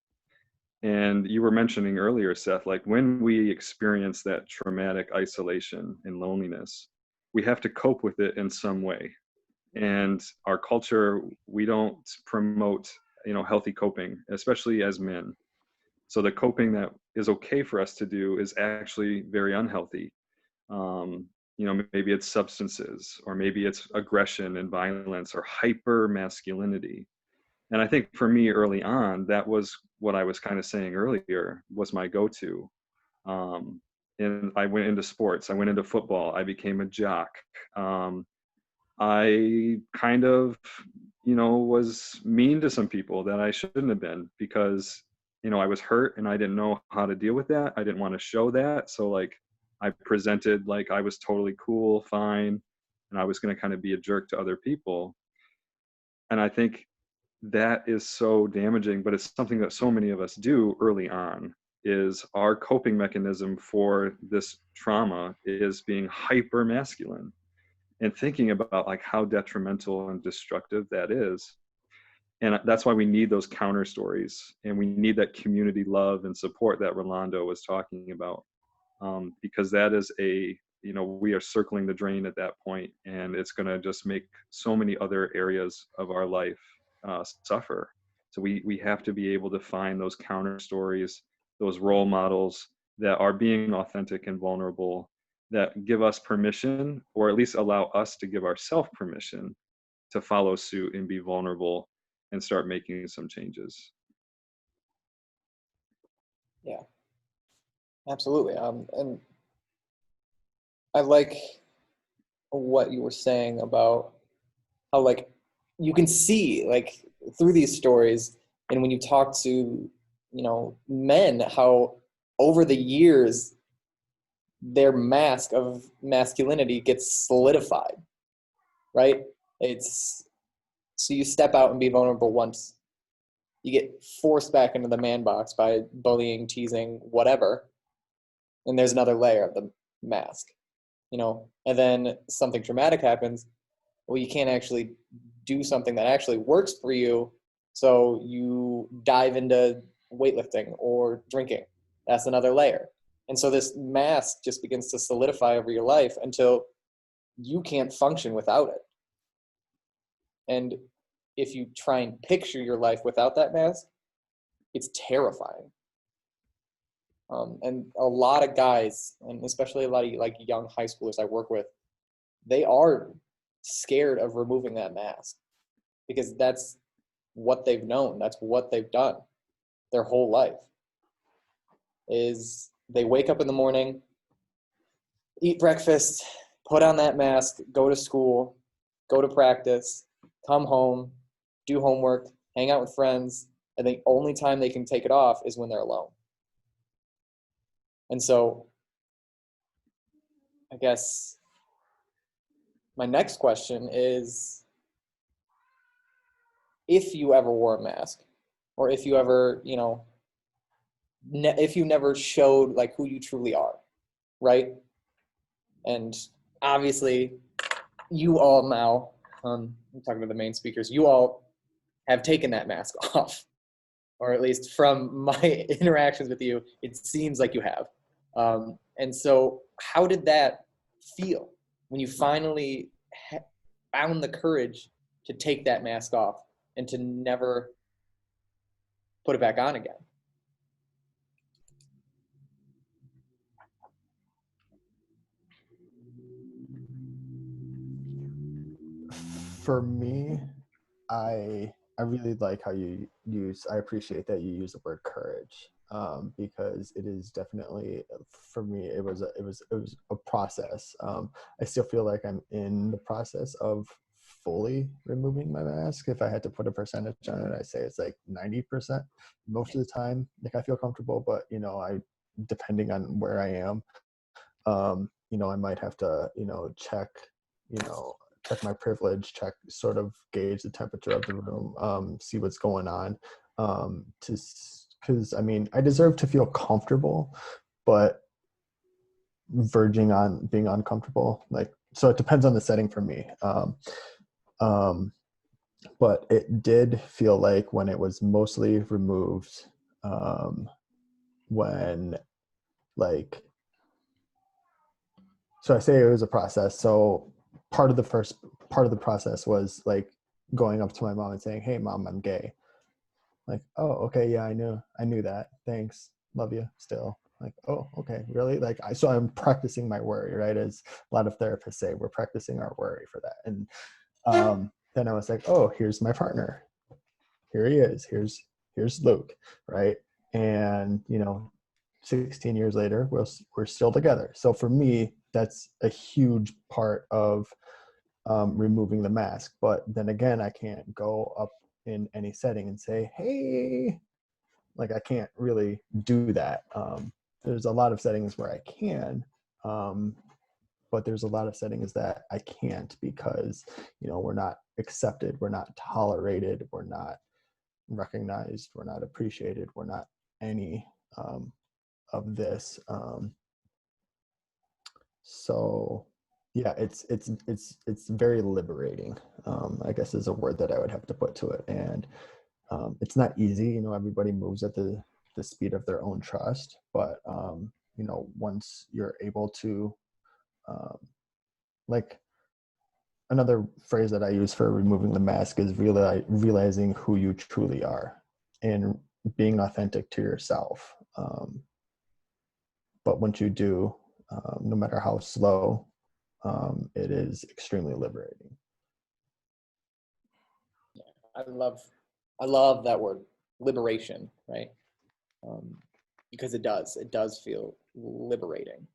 And you were mentioning earlier, Seth, like when we experience that traumatic isolation and loneliness, we have to cope with it in some way. And our culture, we don't promote, healthy coping, especially as men. So the coping that is okay for us to do is actually very unhealthy. Maybe it's substances, or maybe it's aggression and violence, or hyper masculinity. And I think for me early on, that was what I was kind of saying earlier, was my go-to. And I went into sports, I went into football, I became a jock. I kind of, was mean to some people that I shouldn't have been, because, I was hurt and I didn't know how to deal with that. I didn't want to show that. So like I presented like I was totally cool, fine, and I was going to kind of be a jerk to other people. And I think that is so damaging, but it's something that so many of us do early on. Is our coping mechanism for this trauma is being hyper masculine, and thinking about like how detrimental and destructive that is. And that's why we need those counter stories, and we need that community love and support that Rolando was talking about, because that is we are circling the drain at that point, and it's going to just make so many other areas of our life suffer. So we have to be able to find those counter stories, those role models that are being authentic and vulnerable, that give us permission, or at least allow us to give ourselves permission to follow suit and be vulnerable and start making some changes. Yeah, absolutely. And I like what you were saying about how, like, you can see, like, through these stories, and when you talk to, men, how over the years their mask of masculinity gets solidified, right? It's so you step out and be vulnerable once, you get forced back into the man box by bullying, teasing, whatever, and there's another layer of the mask, and then something traumatic happens. Well, you can't actually do something that actually works for you, so you dive into weightlifting or drinking. That's another layer. And so this mask just begins to solidify over your life until you can't function without it. And if you try and picture your life without that mask, it's terrifying. And a lot of guys, and especially a lot of like young high schoolers I work with, they are scared of removing that mask because that's what they've known. That's what they've done their whole life. Is they wake up in the morning, eat breakfast, put on that mask, go to school, go to practice, come home, do homework, hang out with friends, and the only time they can take it off is when they're alone. And so I guess my next question is, if you ever wore a mask, or if you ever, if you never showed like who you truly are, right? And obviously you all now, I'm talking to the main speakers, you all have taken that mask off, or at least from my interactions with you, it seems like you have. And so how did that feel when you finally found the courage to take that mask off and to never put it back on again? For me, I really like how I appreciate that you use the word courage, because it is definitely, for me, it was a process. I still feel like I'm in the process of fully removing my mask. If I had to put a percentage on it, I say it's like 90%. Most of the time, like, I feel comfortable, but depending on where I am, I might have to, check my privilege, sort of gauge the temperature of the room, see what's going on, because I deserve to feel comfortable, but verging on being uncomfortable, so it depends on the setting for me. But it did feel like when it was mostly removed, when so I say it was a process. So part of the process was like going up to my mom and saying, "Hey mom, I'm gay." Like, "Oh, okay. Yeah, I knew that. Thanks. Love you still." Like, "Oh, okay. Really?" So I'm practicing my worry, right? As a lot of therapists say, we're practicing our worry for that. And then I was like, "Oh, here's my partner. Here he is. Here's Luke." Right. And 16 years later, we're still together. So for me, that's a huge part of removing the mask. But then again, I can't go up in any setting and say, "Hey," I can't really do that. There's a lot of settings where I can, but but there's a lot of settings that I can't because, we're not accepted, we're not tolerated, we're not recognized, we're not appreciated, we're not any of this. So yeah, it's very liberating, I guess is a word that I would have to put to it. And it's not easy, everybody moves at the speed of their own trust, but once you're able to, like, another phrase that I use for removing the mask is realizing who you truly are and being authentic to yourself. But once you do, no matter how slow, it is extremely liberating. I love that word, liberation, right? Because it does feel liberating.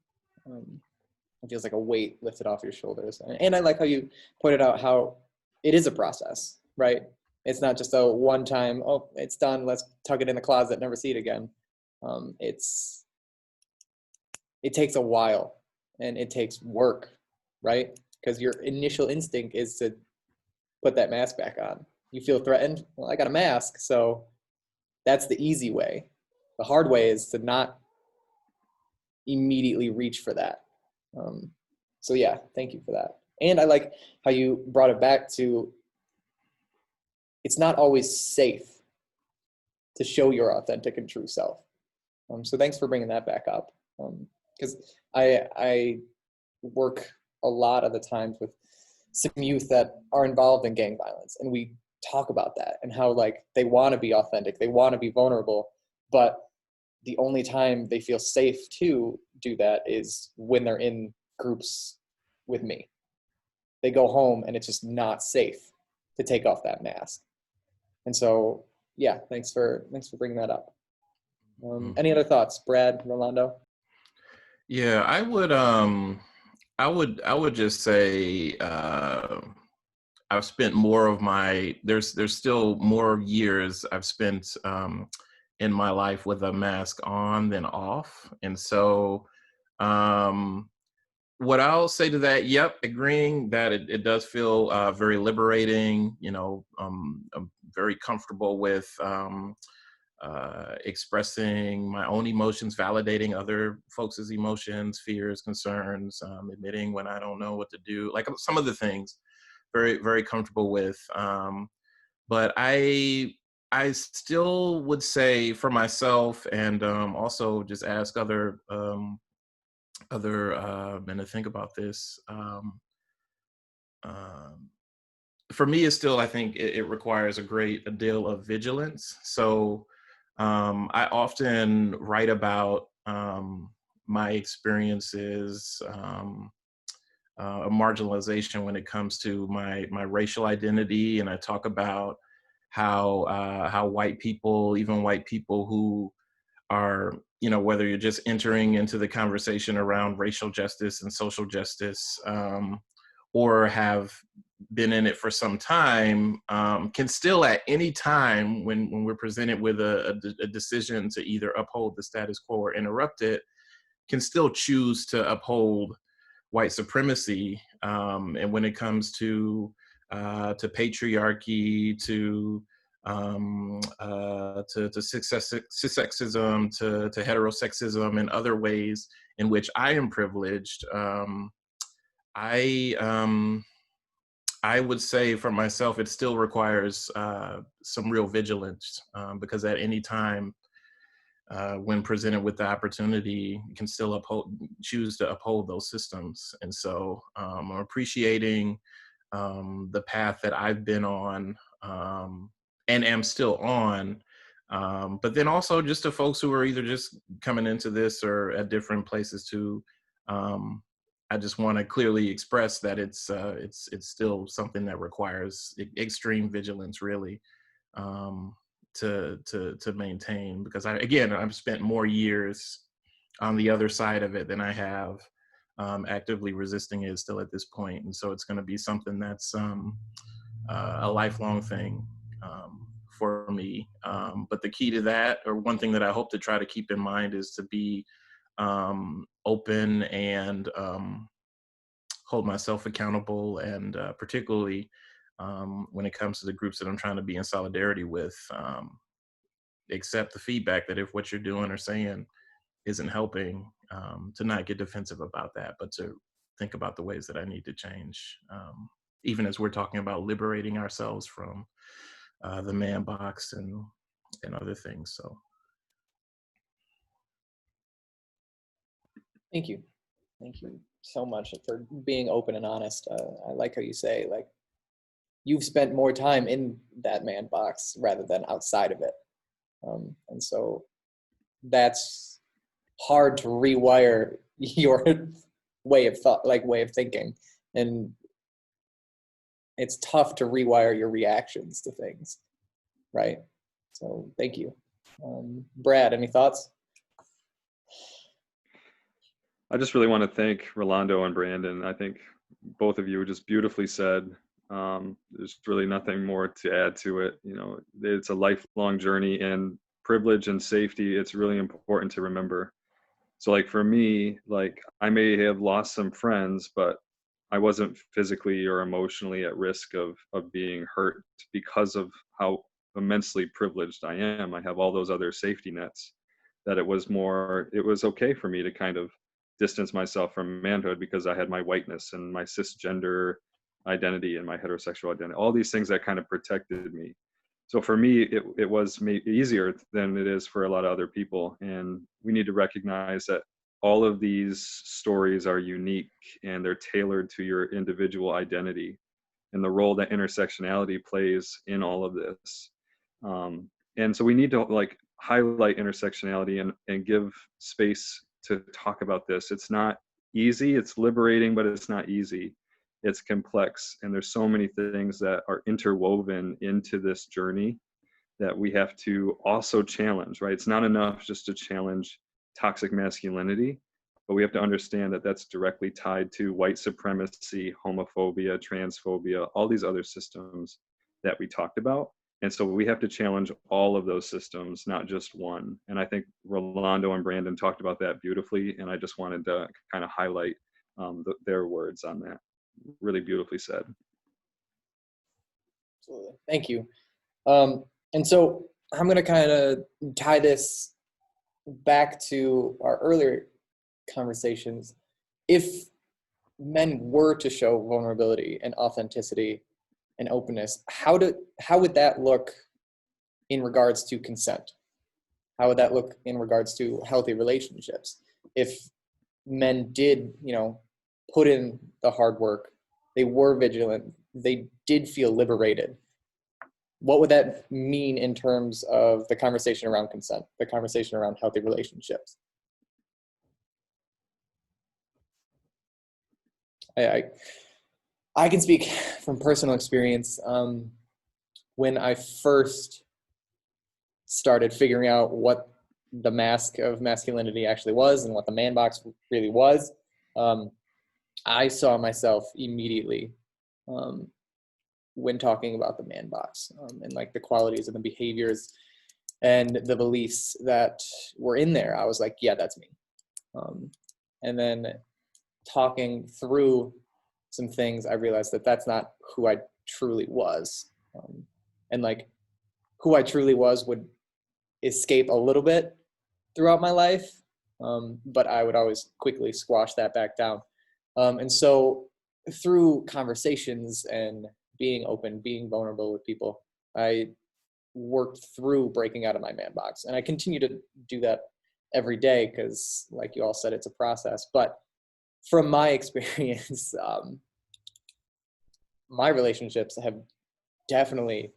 It feels like a weight lifted off your shoulders. And I like how you pointed out how it is a process, right? It's not just a one time, oh, it's done, let's tuck it in the closet, never see it again. It takes a while and it takes work, right? Because your initial instinct is to put that mask back on. You feel threatened, well, I got a mask, so that's the easy way. The hard way is to not immediately reach for that. So yeah, thank you for that. And I like how you brought it back to, it's not always safe to show your authentic and true self. So thanks for bringing that back up. Because I work a lot of the times with some youth that are involved in gang violence, and we talk about that and how, like, they want to be authentic, they want to be vulnerable, but the only time they feel safe to do that is when they're in groups with me. They go home and it's just not safe to take off that mask. And so, yeah, thanks for bringing that up. Any other thoughts, Brad, Rolando? Yeah, I would just say I've spent more of my there's still more years I've spent in my life with a mask on than off, and so what I'll say to that, yep, agreeing that it does feel very liberating. I'm very comfortable with expressing my own emotions, validating other folks' emotions, fears, concerns, admitting when I don't know what to do, like some of the things, very, very comfortable with. But I still would say for myself, and also just ask other men to think about this. For me, it's still, I think it requires a deal of vigilance. So I often write about my experiences of marginalization when it comes to my racial identity, and I talk about how white people, even white people who are, whether you're just entering into the conversation around racial justice and social justice, or have been in it for some time, can still at any time when we're presented with a decision to either uphold the status quo or interrupt it, can still choose to uphold white supremacy. And when it comes to patriarchy, to cissexism, to heterosexism, and other ways in which I am privileged, I would say for myself, it still requires some real vigilance, because at any time, when presented with the opportunity, you can still choose to uphold those systems. And so I'm appreciating the path that I've been on, and am still on. But then also just to folks who are either just coming into this or at different places too, I just want to clearly express that it's still something that requires extreme vigilance, really, to maintain, because I've spent more years on the other side of it than I have actively resisting it still at this point. And so it's going to be something that's a lifelong thing for me. But the key to that, or one thing that I hope to try to keep in mind, is to be open and hold myself accountable, and particularly when it comes to the groups that I'm trying to be in solidarity with, accept the feedback that if what you're doing or saying isn't helping, to not get defensive about that, but to think about the ways that I need to change. Even as we're talking about liberating ourselves from the man box and other things. So. Thank you. Thank you so much for being open and honest. I like how you say, like, you've spent more time in that man box rather than outside of it. And so that's hard to rewire your way of thought, like way of thinking. And it's tough to rewire your reactions to things, right? So thank you. Brad, any thoughts? I just really want to thank Rolando and Brandon. I think both of you just beautifully said. There's really nothing more to add to it. You know, it's a lifelong journey, and privilege and safety, it's really important to remember. So like for me, like I may have lost some friends, but I wasn't physically or emotionally at risk of being hurt because of how immensely privileged I am. I have all those other safety nets, that it was okay for me to kind of distance myself from manhood because I had my whiteness and my cisgender identity and my heterosexual identity, all these things that kind of protected me. So for me, it was easier than it is for a lot of other people. And we need to recognize that all of these stories are unique and they're tailored to your individual identity and the role that intersectionality plays in all of this. And so we need to like highlight intersectionality and give space to talk about this. It's not easy, it's liberating, but it's not easy. It's complex, and there's so many things that are interwoven into this journey that we have to also challenge, right? It's not enough just to challenge toxic masculinity, but we have to understand that that's directly tied to white supremacy, homophobia, transphobia, all these other systems that we talked about. And so we have to challenge all of those systems, not just one. And I think Rolando and Brandon talked about that beautifully, and I just wanted to kind of highlight their words on that. Really beautifully said. Absolutely. Thank you. And so I'm going to kind of tie this back to our earlier conversations. If men were to show vulnerability and authenticity and openness, how would that look in regards to consent? How would that look in regards to healthy relationships? If men did, put in the hard work, they were vigilant, they did feel liberated, what would that mean in terms of the conversation around consent, the conversation around healthy relationships? I can speak from personal experience. When I first started figuring out what the mask of masculinity actually was and what the man box really was, I saw myself immediately when talking about the man box, and like the qualities and the behaviors and the beliefs that were in there. I was like, yeah, that's me. And then talking through some things, I realized that that's not who I truly was. And like who I truly was would escape a little bit throughout my life, but I would always quickly squash that back down. And so through conversations and being open, being vulnerable with people, I worked through breaking out of my man box. And I continue to do that every day because, like you all said, it's a process. But from my experience, my relationships have definitely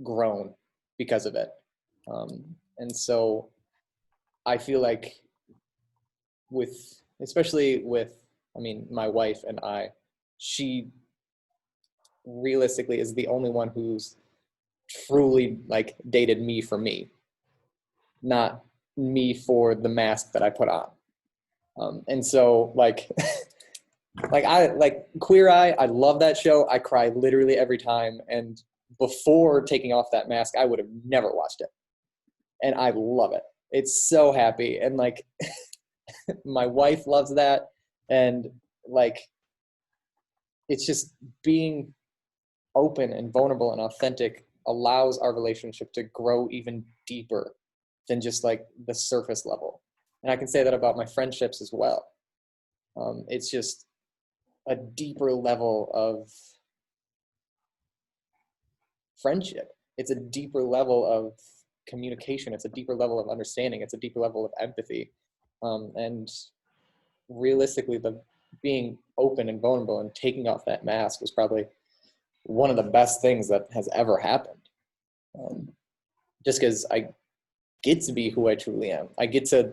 grown because of it. And so I feel like especially with, my wife and I, she realistically is the only one who's truly like dated me for me, not me for the mask that I put on. And so like, Queer Eye, I love that show. I cry literally every time. And before taking off that mask, I would have never watched it. And I love it. It's so happy. And like, my wife loves that. And like, it's just being open and vulnerable and authentic allows our relationship to grow even deeper than just like the surface level. And I can say that about my friendships as well. It's just a deeper level of friendship. It's a deeper level of communication. It's a deeper level of understanding. It's a deeper level of empathy. And realistically, the being open and vulnerable and taking off that mask was probably one of the best things that has ever happened. Just because I get to be who I truly am. I get to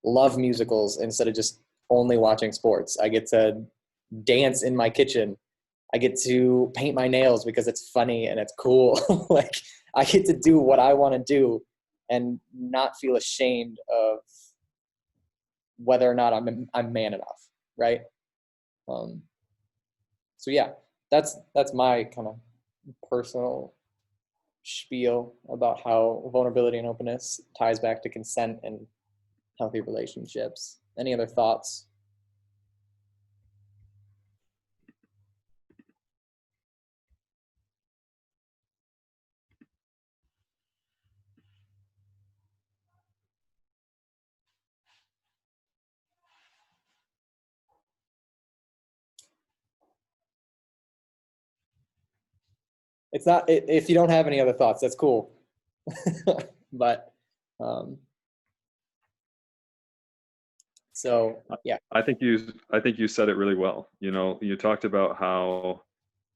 love musicals instead of just only watching sports. I get to dance in my kitchen. I get to paint my nails because it's funny and it's cool. Like, I get to do what I want to do and not feel ashamed of whether or not I'm man enough, right? So yeah, that's my kind of personal spiel about how vulnerability and openness ties back to consent and healthy relationships. Any other thoughts? It's not, if you don't have any other thoughts, that's cool. But so yeah, I think you said it really well. You know, you talked about how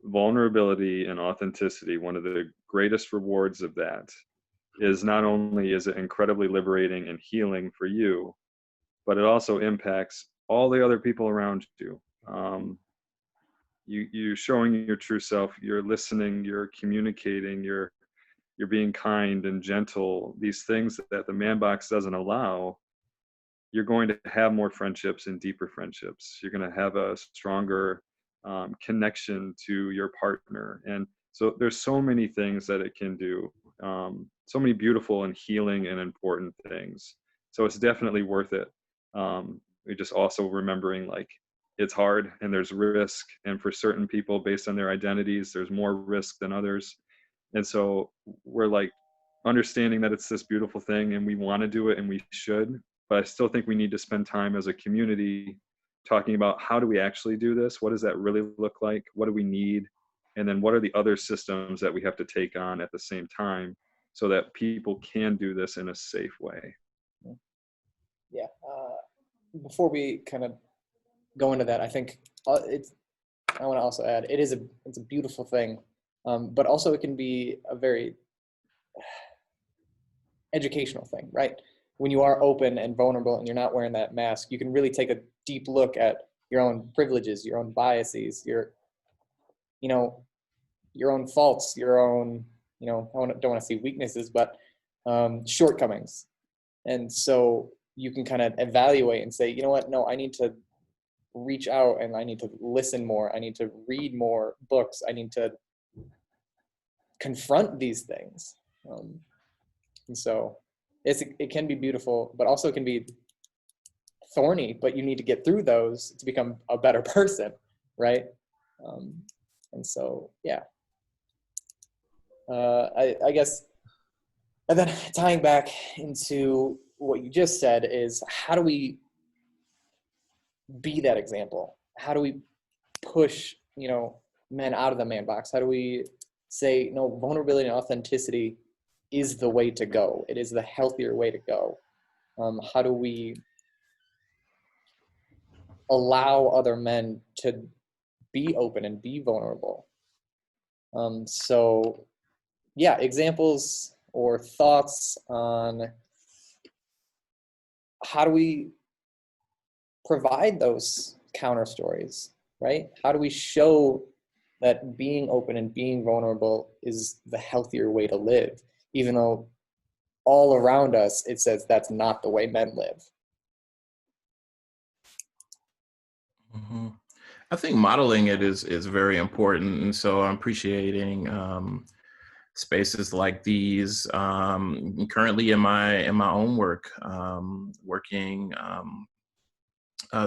vulnerability and authenticity, one of the greatest rewards of that is not only is it incredibly liberating and healing for you, but it also impacts all the other people around you. You showing your true self, you're listening, you're communicating, you're being kind and gentle. These things that the man box doesn't allow. You're going to have more friendships and deeper friendships. You're going to have a stronger connection to your partner, and so there's so many things that it can do. So many beautiful and healing and important things. So it's definitely worth it. We're just also remembering, like, it's hard and there's risk, and for certain people based on their identities there's more risk than others, and so we're like understanding that it's this beautiful thing and we want to do it and we should, but I still think we need to spend time as a community talking about how do we actually do this, what does that really look like, what do we need, and then what are the other systems that we have to take on at the same time so that people can do this in a safe way. Yeah. Before we kind of go into that, I think I want to also add, it's a beautiful thing, but also it can be a very educational thing, right? When you are open and vulnerable and you're not wearing that mask, you can really take a deep look at your own privileges, your own biases, your own faults, your own, I don't want to see weaknesses, but shortcomings. And so you can kind of evaluate and say, you know what, no, I need to reach out and I need to listen more. I need to read more books. I need to confront these things. And so it can be beautiful, but also it can be thorny, but you need to get through those to become a better person, right? And so, yeah. I guess, and then tying back into what you just said is, how do we be that example? How do we push, men out of the man box? How do we say, no, vulnerability and authenticity is the way to go? It is the healthier way to go. How do we allow other men to be open and be vulnerable? So yeah, examples or thoughts on how do we provide those counter stories, right? How do we show that being open and being vulnerable is the healthier way to live, even though all around us it says that's not the way men live? Mm-hmm. I think modeling it is very important, and so I'm appreciating spaces like these. Currently in my own work, working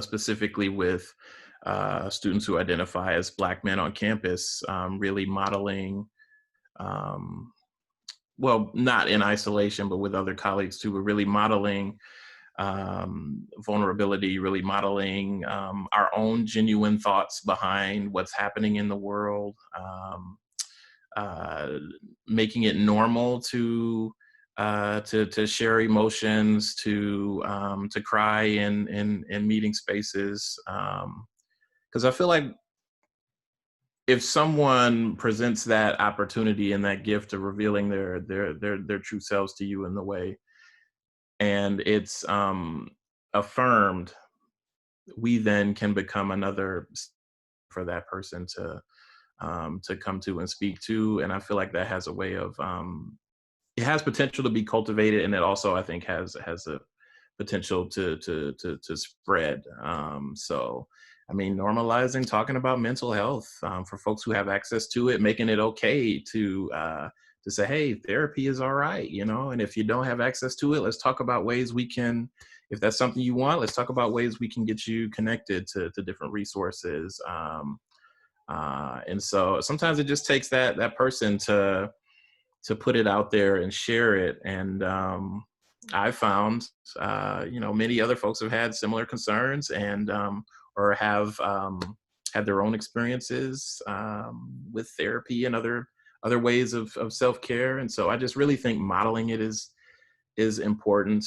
specifically with students who identify as Black men on campus, really modeling, well, not in isolation, but with other colleagues too, but really modeling vulnerability, really modeling our own genuine thoughts behind what's happening in the world, making it normal to share emotions, to cry in meeting spaces, because I feel like if someone presents that opportunity and that gift of revealing their true selves to you in the way, and it's affirmed, we then can become another for that person to come to and speak to. And I feel like that has a way of it has potential to be cultivated, and it also, I think, has a potential to spread. So, I mean, normalizing talking about mental health for folks who have access to it, making it okay to say, hey, therapy is all right, you know. And if you don't have access to it, let's talk about ways we can. If that's something you want, let's talk about ways we can get you connected to different resources. And so sometimes it just takes that person to put it out there and share it. And I found, many other folks have had similar concerns and or have had their own experiences with therapy and other ways of self-care. And so I just really think modeling it is important,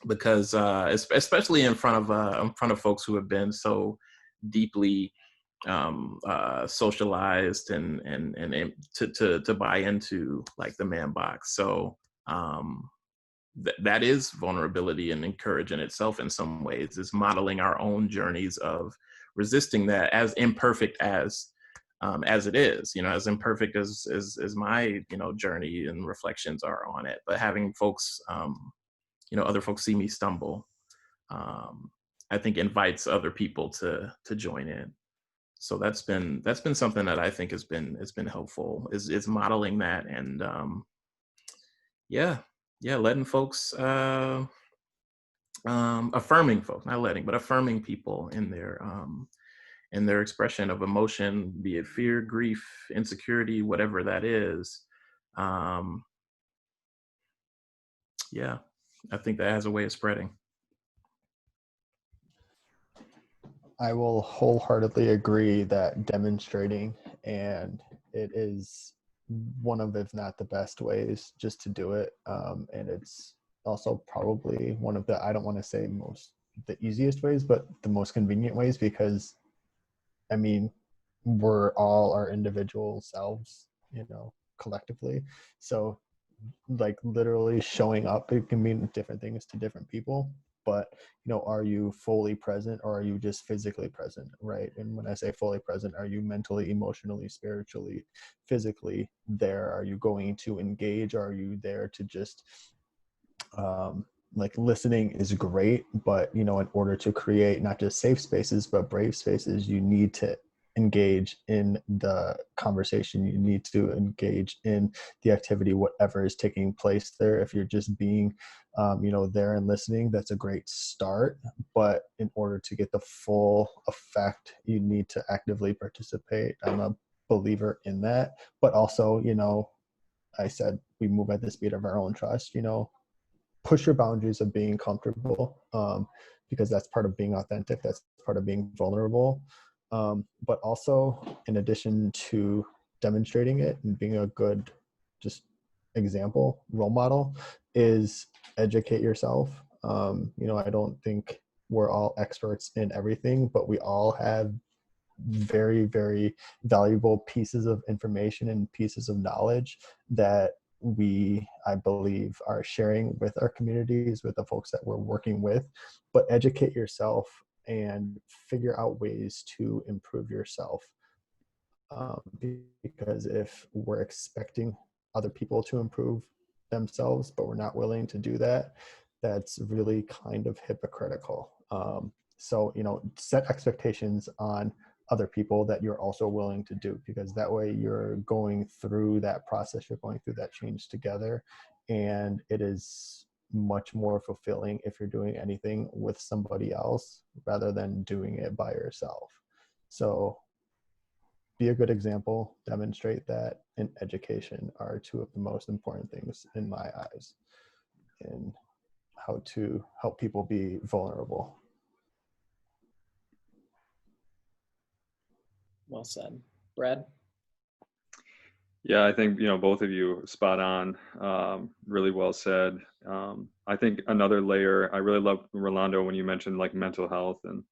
because especially in front of folks who have been so deeply socialized and to buy into like the man box. So that is vulnerability and courage in itself. In some ways, is modeling our own journeys of resisting that, as imperfect as it is, you know, as imperfect as my, you know, journey and reflections are on it. But having folks, other folks see me stumble, I think invites other people to join in. So that's been something that I think has been helpful, is modeling that. And letting folks affirming folks, not letting, but affirming people in their expression of emotion, be it fear, grief, insecurity, whatever that is. I think that has a way of spreading. I will wholeheartedly agree that demonstrating, and it is one of, if not the best ways just to do it. And it's also probably one of the, I don't want to say the easiest ways, but the most convenient ways, because I mean, we're all our individual selves, you know, collectively. So like literally showing up, it can mean different things to different people. But, you know, are you fully present, or are you just physically present, right? And when I say fully present, are you mentally, emotionally, spiritually, physically there? Are you going to engage? Are you there to just like, listening is great, but, you know, in order to create not just safe spaces but brave spaces, you need to engage in the conversation. You need to engage in the activity, whatever is taking place there. If you're just being there and listening, that's a great start, but in order to get the full effect, you need to actively participate. I'm a believer in that. But also, you know, I said we move at the speed of our own trust. You know, push your boundaries of being comfortable, because that's part of being authentic, that's part of being vulnerable. But also, in addition to demonstrating it and being a good just example, role model, is educate yourself. I don't think we're all experts in everything, but we all have very, very valuable pieces of information and pieces of knowledge that we, I believe, are sharing with our communities, with the folks that we're working with. But educate yourself and figure out ways to improve yourself. Because if we're expecting other people to improve themselves, but we're not willing to do that, that's really kind of hypocritical. So, you know, set expectations on other people that you're also willing to do, because that way you're going through that process, you're going through that change together, and it is much more fulfilling if you're doing anything with somebody else rather than doing it by yourself. So be a good example, demonstrate that, and education are two of the most important things in my eyes in how to help people be vulnerable. Well said. Brad? Yeah, I think, both of you spot on. Really well said. I think another layer, I really love, Rolando, when you mentioned like mental health, and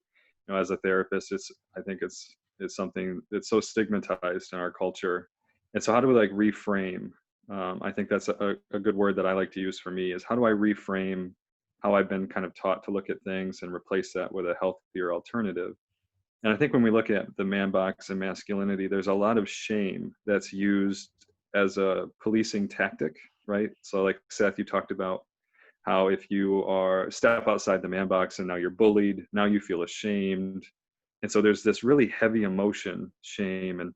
as a therapist, I think it's something that's so stigmatized in our culture. And so how do we like reframe? I think that's a good word that I like to use for me, is how do I reframe how I've been kind of taught to look at things and replace that with a healthier alternative? And I think when we look at the man box and masculinity, there's a lot of shame that's used as a policing tactic, right? So like Seth, you talked about how if you are step outside the man box and now you're bullied, now you feel ashamed. And so there's this really heavy emotion, shame, and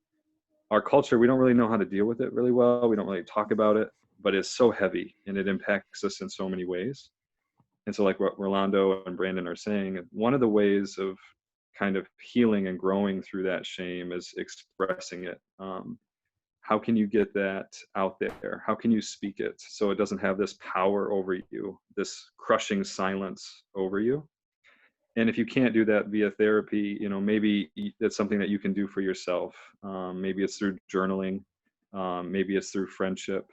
our culture, we don't really know how to deal with it really well. We don't really talk about it, but it's so heavy and it impacts us in so many ways. And so like what Rolando and Brandon are saying, one of the ways of kind of healing and growing through that shame is expressing it. How can you get that out there? How can you speak it so it doesn't have this power over you, this crushing silence over you? And if you can't do that via therapy, maybe that's something that you can do for yourself. Maybe it's through journaling, maybe it's through friendship,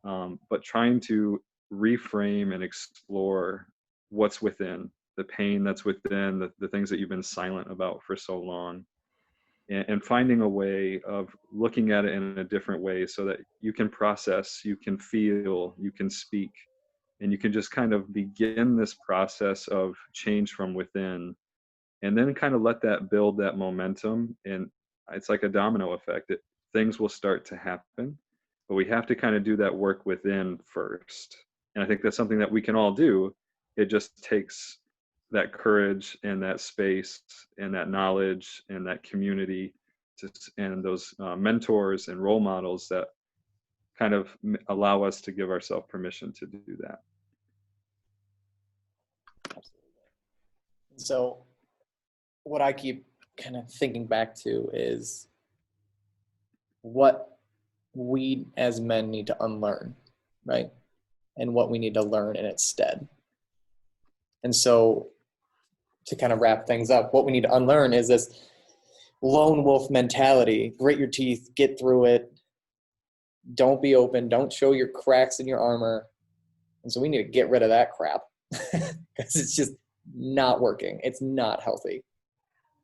but trying to reframe and explore what's within, the pain that's within, the things that you've been silent about for so long, and finding a way of looking at it in a different way so that you can process, you can feel, you can speak, and you can just kind of begin this process of change from within, and then kind of let that build that momentum. And it's like a domino effect. Things will start to happen, but we have to kind of do that work within first. And I think that's something that we can all do. It just takes that courage and that space and that knowledge and that community and those mentors and role models that kind of allow us to give ourselves permission to do that. So what I keep kind of thinking back to is what we as men need to unlearn, right? And what we need to learn in its stead. And so to kind of wrap things up, what we need to unlearn is this lone wolf mentality. Grit your teeth, get through it. Don't be open. Don't show your cracks in your armor. And so we need to get rid of that crap because it's just not working. It's not healthy.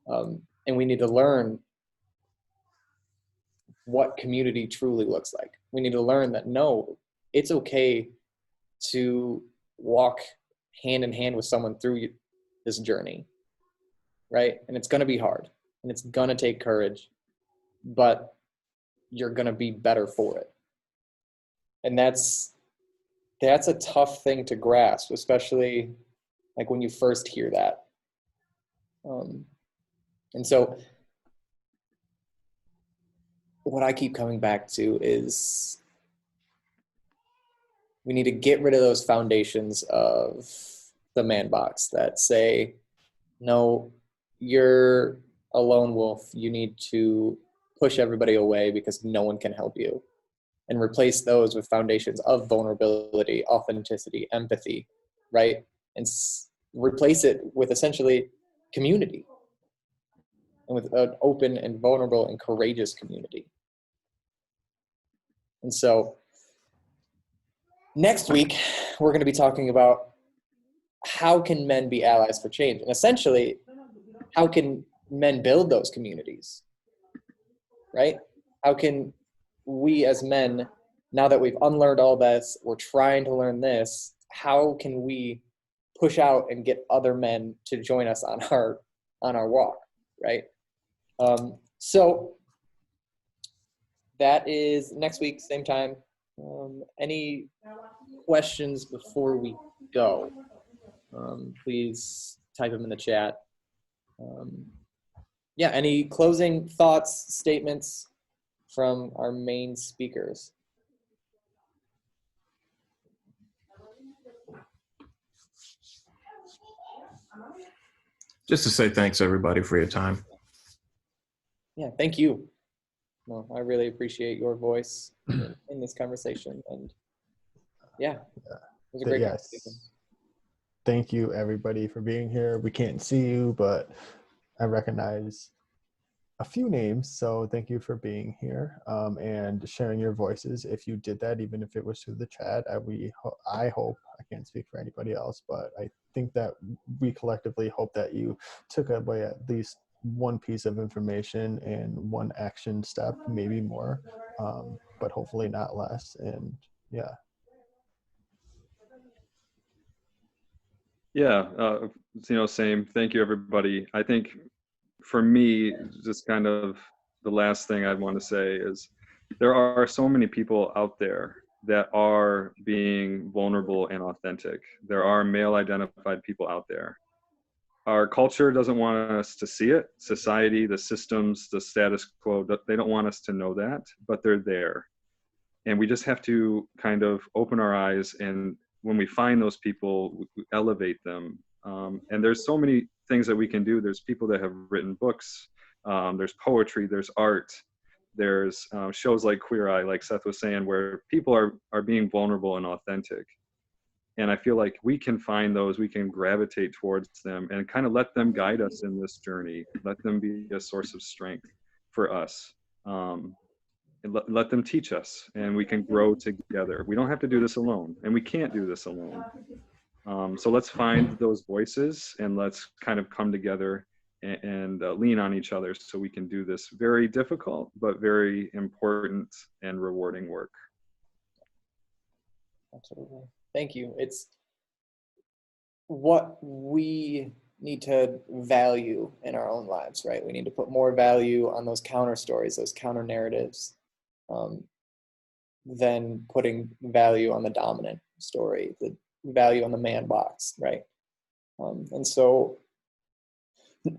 And we need to learn what community truly looks like. We need to learn that, no, it's okay to walk hand in hand with someone through this journey, right? And it's going to be hard and it's going to take courage, but you're going to be better for it. And that's a tough thing to grasp, especially like when you first hear that. And so what I keep coming back to is we need to get rid of those foundations of the man box that say, no, you're a lone wolf. You need to push everybody away because no one can help you. And replace those with foundations of vulnerability, authenticity, empathy, right? And replace it with essentially community, and with an open and vulnerable and courageous community. And so next week, we're going to be talking about how can men be allies for change? And essentially, how can men build those communities, right? How can we as men, now that we've unlearned all this, we're trying to learn this, how can we push out and get other men to join us on our walk, right? So that is next week, same time. Any questions before we go? Please type them in the chat. Yeah, any closing thoughts, statements from our main speakers? Just to say thanks, everybody, for your time. Yeah, thank you. No, I really appreciate your voice in this conversation, and yeah, it was a But great yes, conversation. thank you everybody for being here. We can't see you, but I recognize a few names, so thank you for being here and sharing your voices. If you did that, even if it was through the chat, I hope, I can't speak for anybody else, but I think that we collectively hope that you took away at least one piece of information and one action step, maybe more, but hopefully not less. And yeah. Yeah, same. Thank you, everybody. I think for me, just kind of the last thing I'd want to say is there are so many people out there that are being vulnerable and authentic. There are male identified people out there. Our culture doesn't want us to see it. Society, the systems, the status quo, they don't want us to know that, but they're there. And we just have to kind of open our eyes, and when we find those people, we elevate them. And there's so many things that we can do. There's people that have written books, there's poetry, there's art, there's shows like Queer Eye, like Seth was saying, where people are being vulnerable and authentic. And I feel like we can find those, we can gravitate towards them and kind of let them guide us in this journey, let them be a source of strength for us. And let them teach us, and we can grow together. We don't have to do this alone, and we can't do this alone. So let's find those voices, and let's kind of come together and lean on each other so we can do this very difficult but very important and rewarding work. Absolutely. Thank you. It's what we need to value in our own lives, right? We need to put more value on those counter stories, those counter narratives, than putting value on the dominant story, the value on the man box, right? And so,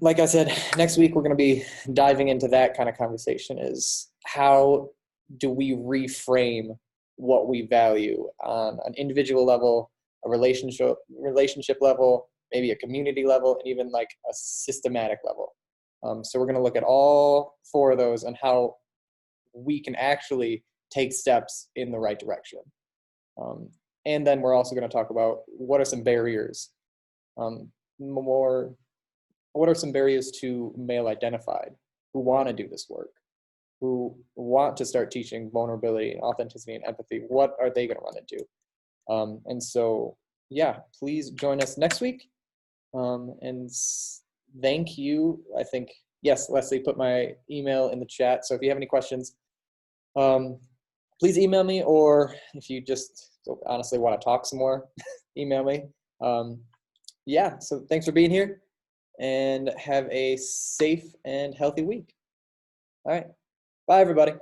like I said, next week we're going to be diving into that kind of conversation, is how do we reframe what we value on an individual level, a relationship level, maybe a community level, and even like a systematic level. So we're going to look at all four of those and how we can actually take steps in the right direction. And then we're also going to talk about what are some barriers, what are some barriers to male identified who want to do this work, who want to start teaching vulnerability and authenticity and empathy. What are they going to run into? And so, yeah, please join us next week. And thank you. I think, yes, Leslie put my email in the chat. So if you have any questions, please email me, or if you just honestly want to talk some more, email me. Yeah, so thanks for being here, and have a safe and healthy week. All right. Bye, everybody.